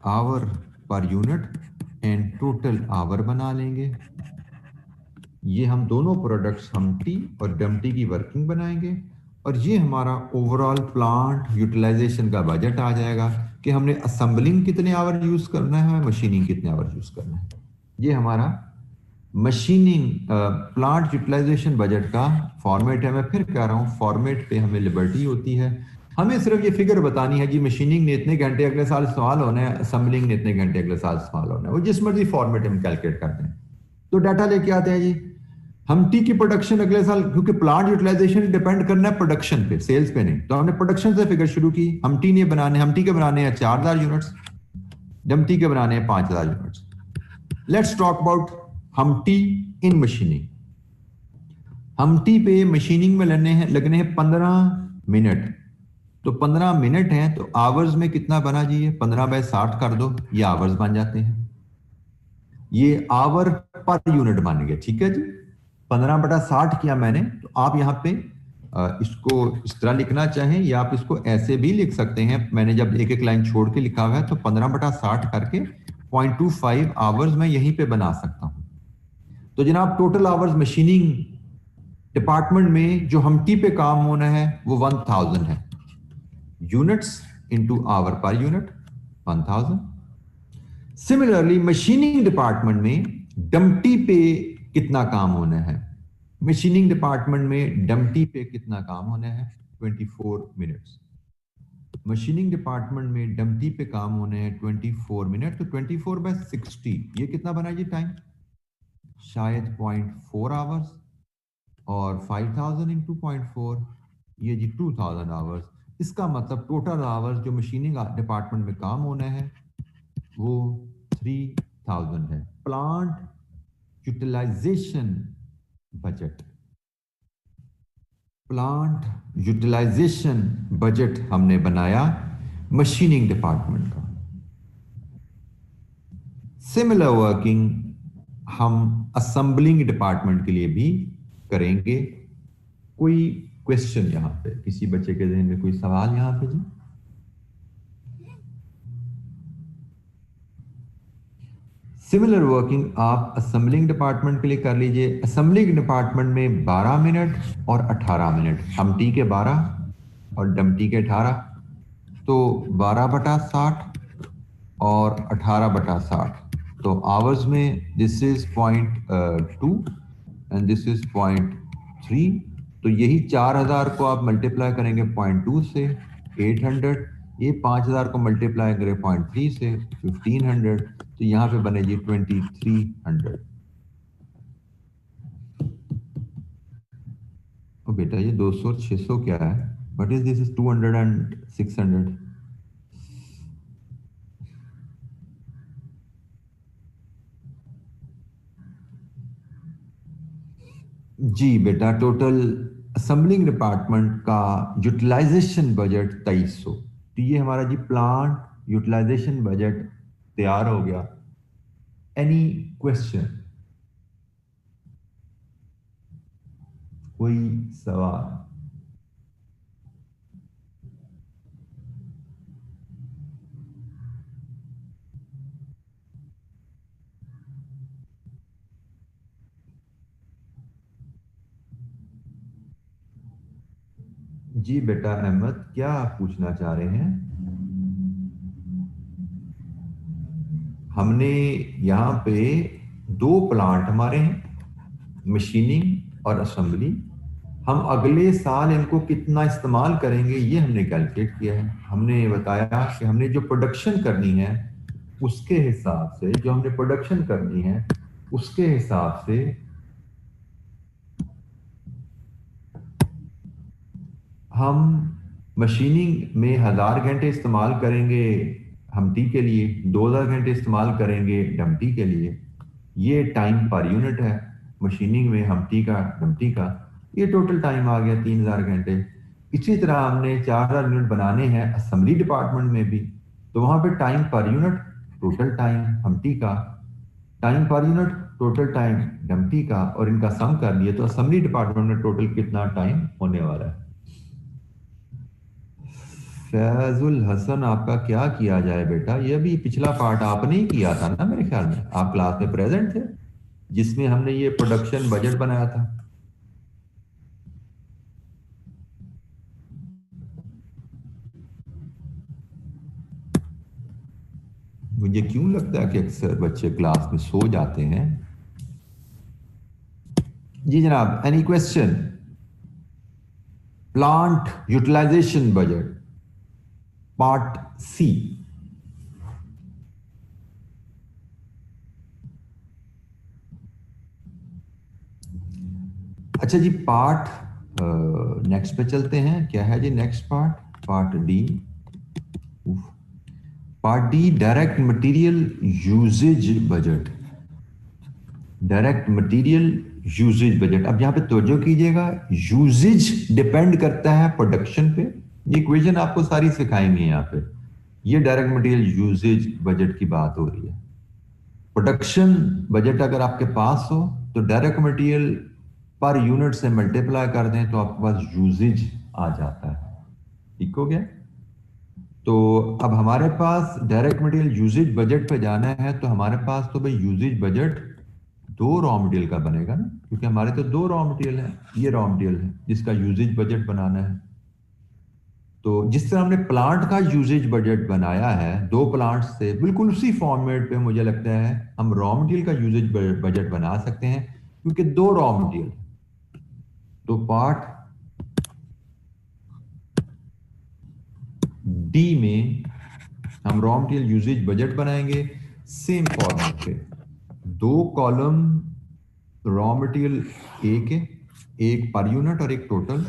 our per unit and total our बना लेंगे। ये हम दोनों प्रोडक्ट्स हमटी और डमटी की वर्किंग बनाएंगे, और ये हमारा ओवरऑल प्लांट यूटिलाइजेशन का बजट आ जाएगा कि हमने असेंबलिंग कितने आवर यूज करना है, मशीनिंग कितने आवर यूज करना है। ये हमारा मशीनिंग प्लांट यूटिलाइजेशन बजट का फॉर्मेट है। मैं फिर कह रहा हूं, फॉर्मेट पे हमें लिबर्टी होती है। हमें सिर्फ ये फिगर बतानी है जी, मशीनिंग ने इतने घंटे अगले साल इस्तेमाल होने हैं, असेंबलिंग ने इतने घंटे अगले साल इस्तेमाल होने हैं, वो जिस मर्जी फॉर्मेट हम कैलकुलेट करते हैं। तो डाटा लेके आते हैं जी। हमटी की प्रोडक्शन अगले साल, क्योंकि प्लांट यूटिलाइजेशन डिपेंड करना है प्रोडक्शन पे, सेल्स पे नहीं, तो हमने प्रोडक्शन से फिगर शुरू की। हमटी के बनाने हैं 4000 यूनिट्स, डमटी के बनाने हैं 5000 units. Let's talk about हमटी in machining. हमटी पे मशीनिंग में लगने हैं 15 मिनट। तो 15 मिनट हैं, तो आवर्स में कितना बना जी? 15/60 कर दो, ये आवर्स बन जाते हैं। ये आवर पर यूनिट बन गए, ठीक है जी। 15/60 किया मैंने, तो आप यहाँ पे इसको इस तरह लिखना चाहें या आप इसको ऐसे भी लिख सकते हैं। मैंने जब एक एक लाइन छोड़ के लिखा हुआ है तो 15/60 करके 0.25 आवर्स मैं यहीं पे बना सकता हूं। तो जनाब टोटल आवर्स मशीनिंग डिपार्टमेंट में जो हमटी पे काम होना है वो 1000 है। Units into hour per unit 1000। Similarly machining department में डम्पटी पे कितना काम होना है? मशीनिंग डिपार्टमेंट में डम्पटी पे कितना काम होना है? 24 मिनट्स। मशीनिंग डिपार्टमेंट में डम्पटी पे काम होने हैं 24 मिनट। तो 24/60 ये कितना बना जी टाइम? शायद 0.4 आवर्स। और 5000 इंटू 0.4 ये जी 2000 आवर्स। इसका मतलब टोटल आवर्स जो मशीनिंग डिपार्टमेंट में काम होना है वो 3000 है। Plant utilisation budget, plant utilisation budget हमने बनाया मशीनिंग डिपार्टमेंट का। सिमिलर वर्किंग हम असेंबलिंग डिपार्टमेंट के लिए भी करेंगे। कोई क्वेश्चन यहां पे, किसी बच्चे के ज़हन में कोई सवाल यहां पे जी? सिमिलर वर्किंग आप असेंबलिंग डिपार्टमेंट के लिए कर लीजिए। असेंबलिंग डिपार्टमेंट में 12 मिनट और 18 मिनट, हमटी के 12 और डम्पटी के 18, तो 12/60 और 18/60। तो आवर्स में this is 0.2 and this is 0.3। तो यही 4000 को आप मल्टीप्लाई करेंगे 0.2 से 800, ये 5000 को मल्टीप्लाई करें 0.3 से 1500, तो यहां पे बने जी 2300। ओ बेटा ये 200 और 600 क्या है? What is this? Is 200 and 600। जी बेटा टोटल असेंबलिंग डिपार्टमेंट का यूटिलाइजेशन बजट 2300। तो ये हमारा जी प्लांट यूटिलाइजेशन बजट तैयार हो गया। Any question? कोई सवाल? जी बेटा अहमद क्या आप पूछना चाह रहे हैं? हमने यहाँ पे 2 प्लांट हमारे हैं, मशीनिंग और असेंबली। हम अगले साल इनको कितना इस्तेमाल करेंगे ये हमने कैलकुलेट किया है। हमने बताया कि हमने जो प्रोडक्शन करनी है उसके हिसाब से, जो हमने प्रोडक्शन करनी है उसके हिसाब से हम मशीनिंग में 1000 घंटे इस्तेमाल करेंगे हमटी के लिए, 2000 घंटे इस्तेमाल करेंगे डम्पटी के लिए। ये टाइम पर यूनिट है मशीनिंग में हमटी का डम्पटी का। ये टोटल टाइम आ गया 3000 घंटे। इसी तरह हमने 4000 यूनिट बनाने हैं असेंबली डिपार्टमेंट में भी, तो वहां पे time per unit total time हमटी का, time per unit total time डम्पटी का, और इनका सम कर दिए तो असेंबली डिपार्टमेंट में टोटल कितना टाइम होने वाला है। फैजुल हसन आपका क्या किया जाए बेटा? ये भी पिछला पार्ट आपने ही किया था ना मेरे ख्याल में, आप क्लास में प्रेजेंट थे जिसमें हमने ये प्रोडक्शन बजट बनाया था। मुझे क्यों लगता है कि अक्सर बच्चे क्लास में सो जाते हैं। जी जनाब any question? Plant utilisation budget part C. अच्छा जी पार्ट नेक्स्ट पे चलते हैं। क्या है जी next part? Part D. Part D direct material usage budget. Direct material usage budget. अब यहां पे तवज्जो कीजिएगा, यूजेज डिपेंड करता है प्रोडक्शन पे। ये इक्वेशन आपको सारी सिखाएंगे यहाँ पे। ये डायरेक्ट मटेरियल यूजेज बजट की बात हो रही है। प्रोडक्शन बजट अगर आपके पास हो तो डायरेक्ट मटेरियल पर यूनिट से मल्टीप्लाई कर दें तो आपके पास यूजेज आ जाता है। ठीक हो गया। तो अब हमारे पास डायरेक्ट मटेरियल यूजेज बजट पे जाना है, तो हमारे पास तो भाई यूजेज बजट दो रॉ मटेरियल का बनेगा ना, क्योंकि हमारे तो दो रॉ मटेरियल है, ये रॉ मटेरियल है जिसका यूजेज बजट बनाना है। तो जिस तरह हमने प्लांट का यूजेज बजट बनाया है दो प्लांट से, बिल्कुल उसी फॉर्मेट पे मुझे लगता है हम रॉ मटेरियल का यूजेज बजट बना सकते हैं, क्योंकि दो रॉ मटेरियल। तो पार्ट डी में हम रॉ मटेरियल यूजेज बजट बनाएंगे सेम फॉर्मेट पे। दो कॉलम रॉ मटेरियल ए के, एक पर यूनिट और एक टोटल।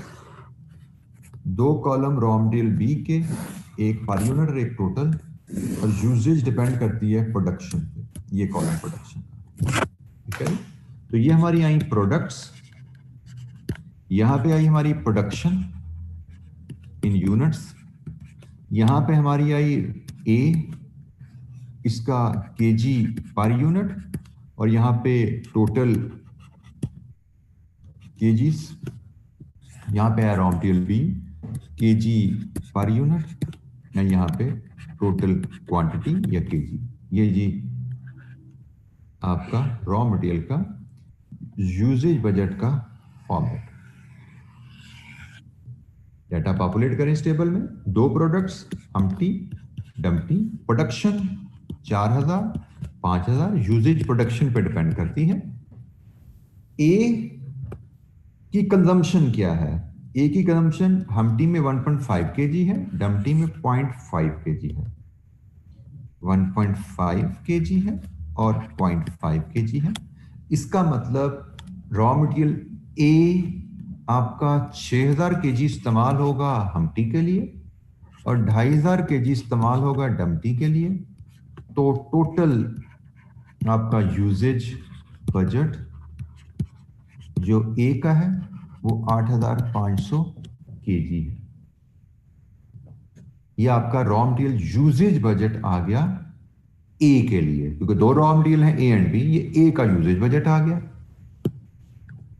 दो कॉलम रॉ मटेरियल बी के, एक पर यूनिट और एक टोटल। और यूजेज डिपेंड करती है प्रोडक्शन पे, ये कॉलम प्रोडक्शन। ठीक है। तो ये हमारी आई प्रोडक्ट्स, यहां पे आई हमारी प्रोडक्शन इन यूनिट्स, यहां पे हमारी आई ए, इसका केजी पर यूनिट, और यहां पे टोटल केजीज। यहां पे है raw material B KG per unit, या यहां पे टोटल क्वांटिटी या केजी। ये जी आपका रॉ मटेरियल का यूजेज बजट का फॉर्मेट। डाटा पॉपुलेट करें इस टेबल में। दो products Humpty Dumpty, production 4000 5000, usage production पे डिपेंड करती है। ए की कंजम्पशन क्या है? ए की कंजम्पशन हम्टी में 1.5 केजी है, डम्टी में 0.5 केजी है। 1.5 केजी है और 0.5 केजी है। इसका मतलब रॉ मटेरियल ए आपका 6000 केजी इस्तेमाल होगा हम्टी के लिए और 2500 केजी इस्तेमाल होगा डम्टी के लिए। तो टोटल आपका यूजेज बजट जो ए का है वो 8500 केजी है। ये आपका रॉ मटेरियल यूजेज बजट आ गया ए के लिए, क्योंकि दो रॉ मटेरियल हैं ए एंड बी, ये ए का यूजेज बजट आ गया।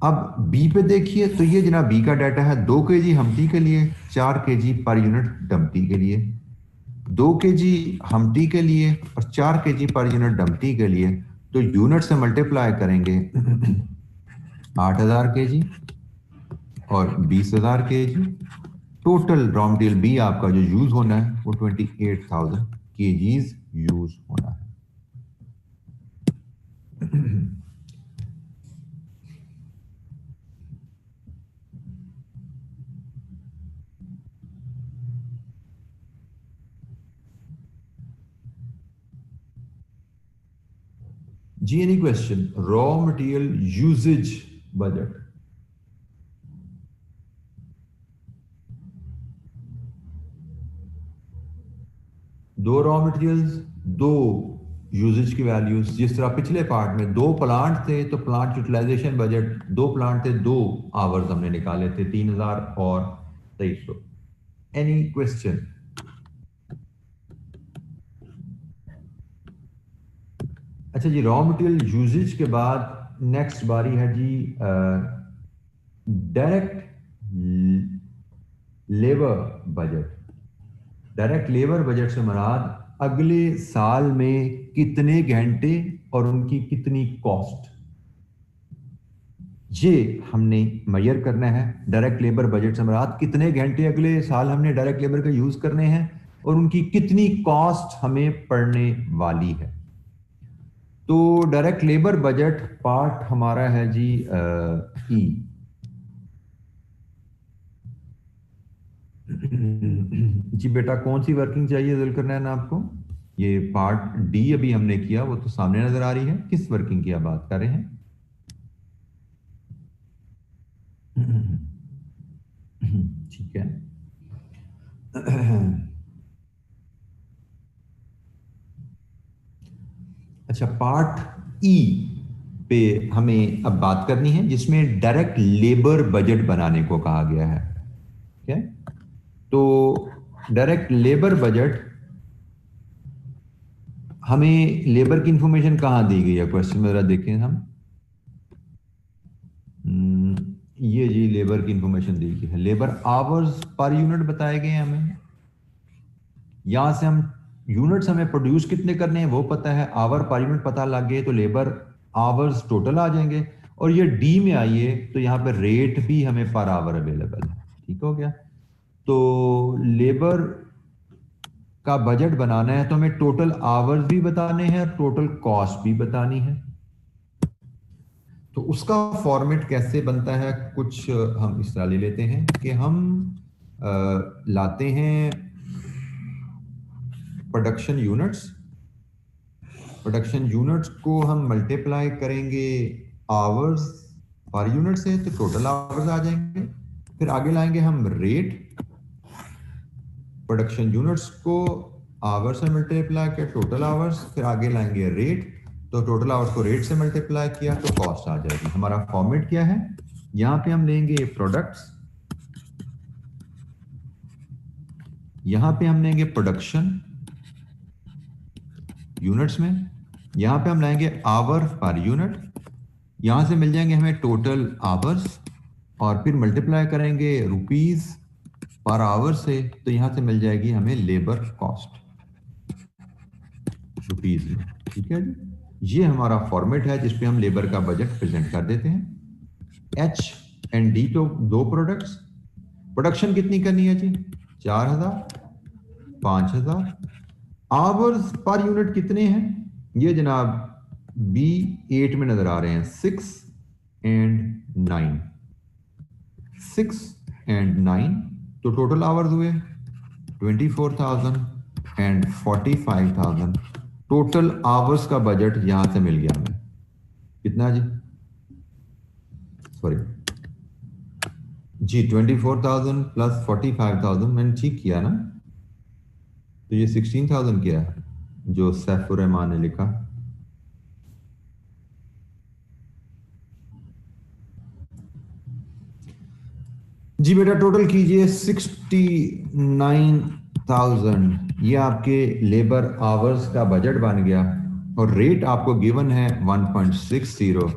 अब बी पे देखिए, तो ये जनाब बी का डाटा है 2 केजी हम्टी के लिए, 4 केजी पर यूनिट डम्टी के लिए। 2 केजी हम्टी के लिए और 4 केजी पर यूनिट डम्टी के लिए, तो यूनिट से मल्टीप्लाई करेंगे 8000 केजी और 20000 KG. Total raw material B आपका जो यूज होना है वो 28000 केजीज यूज होना है। जी any question? Raw material usage budget. दो रॉ मटेरियल्स, दो यूजेज की वैल्यूज। जिस तरह पिछले पार्ट में दो प्लांट थे तो प्लांट यूटिलाइजेशन बजट, दो प्लांट थे 2 आवर्स हमने निकाले थे 3000 और 2300। Any question? अच्छा जी, रॉ मटेरियल यूजेज के बाद नेक्स्ट बारी है जी direct labour budget. Direct labour budget से मुराद अगले साल में कितने घंटे और उनकी कितनी कॉस्ट, ये हमने मेजर करना है। डायरेक्ट लेबर बजट से मुराद कितने घंटे अगले साल हमने डायरेक्ट लेबर का यूज करने हैं और उनकी कितनी कॉस्ट हमें पड़ने वाली है। तो डायरेक्ट लेबर बजट पार्ट हमारा है जी ई। जी बेटा, कौन सी वर्किंग चाहिए जुल्करनैन आपको? ये पार्ट डी अभी हमने किया, वो तो सामने नजर आ रही है। किस वर्किंग की आप बात कर रहे हैं? ठीक है। अच्छा, पार्ट ई पे हमें अब बात करनी है, जिसमें डायरेक्ट लेबर बजट बनाने को कहा गया है। ठीक है। तो डायरेक्ट लेबर बजट, हमें लेबर की इंफॉर्मेशन कहां दी गई है? क्वेश्चन में जरा देखें हम। ये जी लेबर की इंफॉर्मेशन दी गई है, लेबर आवर्स पर यूनिट बताए गए हैं हमें। यहां से हम यूनिट्स हमें प्रोड्यूस कितने करने हैं वो पता है, आवर पर यूनिट पता लग गए तो लेबर आवर्स टोटल आ जाएंगे। और ये डी में आइए तो यहाँ पे रेट भी हमें पर आवर अवेलेबल है। ठीक हो गया। तो लेबर का बजट बनाना है तो हमें टोटल आवर्स भी बताने हैं और टोटल कॉस्ट भी बतानी है। तो उसका फॉर्मेट कैसे बनता है, कुछ हम इस तरह ले लेते हैं कि हम लाते हैं प्रोडक्शन यूनिट्स। प्रोडक्शन यूनिट्स को हम मल्टीप्लाई करेंगे आवर्स पर यूनिट से तो टोटल आवर्स आ जाएंगे। फिर आगे लाएंगे हम रेट, प्रोडक्शन यूनिट्स को आवर्स से मल्टीप्लाई किया टोटल आवर्स, फिर आगे लाएंगे रेट, तो टोटल आवर्स को रेट से मल्टीप्लाई किया तो कॉस्ट आ जाएगी। हमारा फॉर्मेट क्या है, यहां पे हम लेंगे प्रोडक्ट्स, यहां पे हम लेंगे प्रोडक्शन यूनिट्स में, यहां पे हम लाएंगे आवर पर यूनिट, यहां से मिल जाएंगे हमें टोटल आवर्स और फिर मल्टीप्लाई करेंगे रुपीस पर आवर से, तो यहां से मिल जाएगी हमें लेबर कॉस्ट रुपीस में। ठीक है जी, ये हमारा फॉर्मेट है जिसपे हम लेबर का बजट प्रेजेंट कर देते हैं। एच एंड डी तो दो प्रोडक्ट्स, प्रोडक्शन कितनी करनी है जी 4000, 5000, आवर्स पर यूनिट कितने हैं ये जनाब B8 में नजर आ रहे हैं 6 एंड 9, 6 एंड 9, तो टोटल आवर्स हुए 24,000 एंड 45,000। टोटल आवर्स का बजट यहां से मिल गया हमें कितना जी, सॉरी जी 24,000 प्लस 45,000, मैंने ठीक किया ना, तो ये 16,000 क्या है जो सैफुर रहमान ने लिखा। जी बेटा टोटल कीजिए 69,000, ये आपके लेबर आवर्स का बजट बन गया और रेट आपको गिवन है 1.60,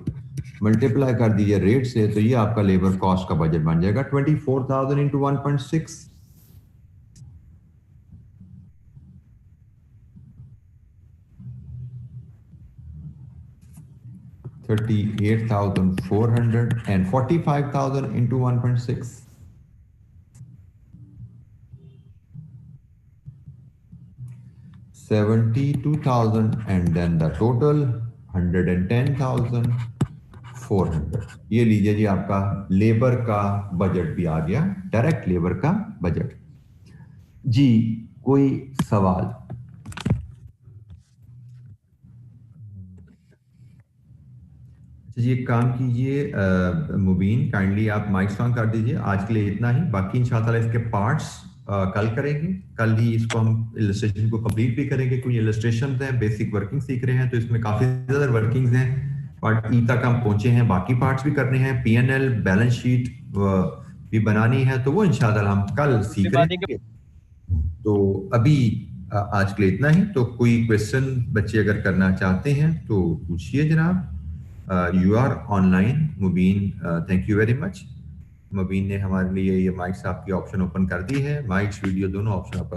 मल्टीप्लाई कर दीजिए रेट से तो ये आपका लेबर कॉस्ट का बजट बन जाएगा 24,000 into 1.6, 38,400 and 45,000 into 1.6, 72,000 and then the total 110,400। ये लीजिए जी आपका लेबर का बजट भी आ गया, डायरेक्ट लेबर का बजट। जी कोई सवाल? ये काम कीजिए मुबीन, काइंडली आप माइक ऑन कर दीजिए। आज के लिए इतना ही, बाकी इंशाल्लाह इसके पार्ट्स कल करेंगे। कल ही इसको हम इलस्ट्रेशन को कंप्लीट भी करेंगे। कोई इलस्ट्रेशन है, बेसिक वर्किंग सीख रहे हैं तो इसमें काफी ज्यादा वर्किंग्स हैं। पार्ट ई तक हम पहुंचे हैं, बाकी पार्ट्स भी करने हैं, P&L बैलेंस शीट भी बनानी है, तो वो इंशाल्लाह हम कल सीख रहे हैं। तो अभी आज के लिए इतना ही। तो कोई क्वेश्चन बच्चे अगर करना चाहते हैं तो पूछिए जनाब। You are online Mubeen, thank you very much. Mubeen ने हमारे लिए ये माइक्स आपकी ऑप्शन ओपन कर दी है, माइक्स वीडियो दोनों ऑप्शन आपका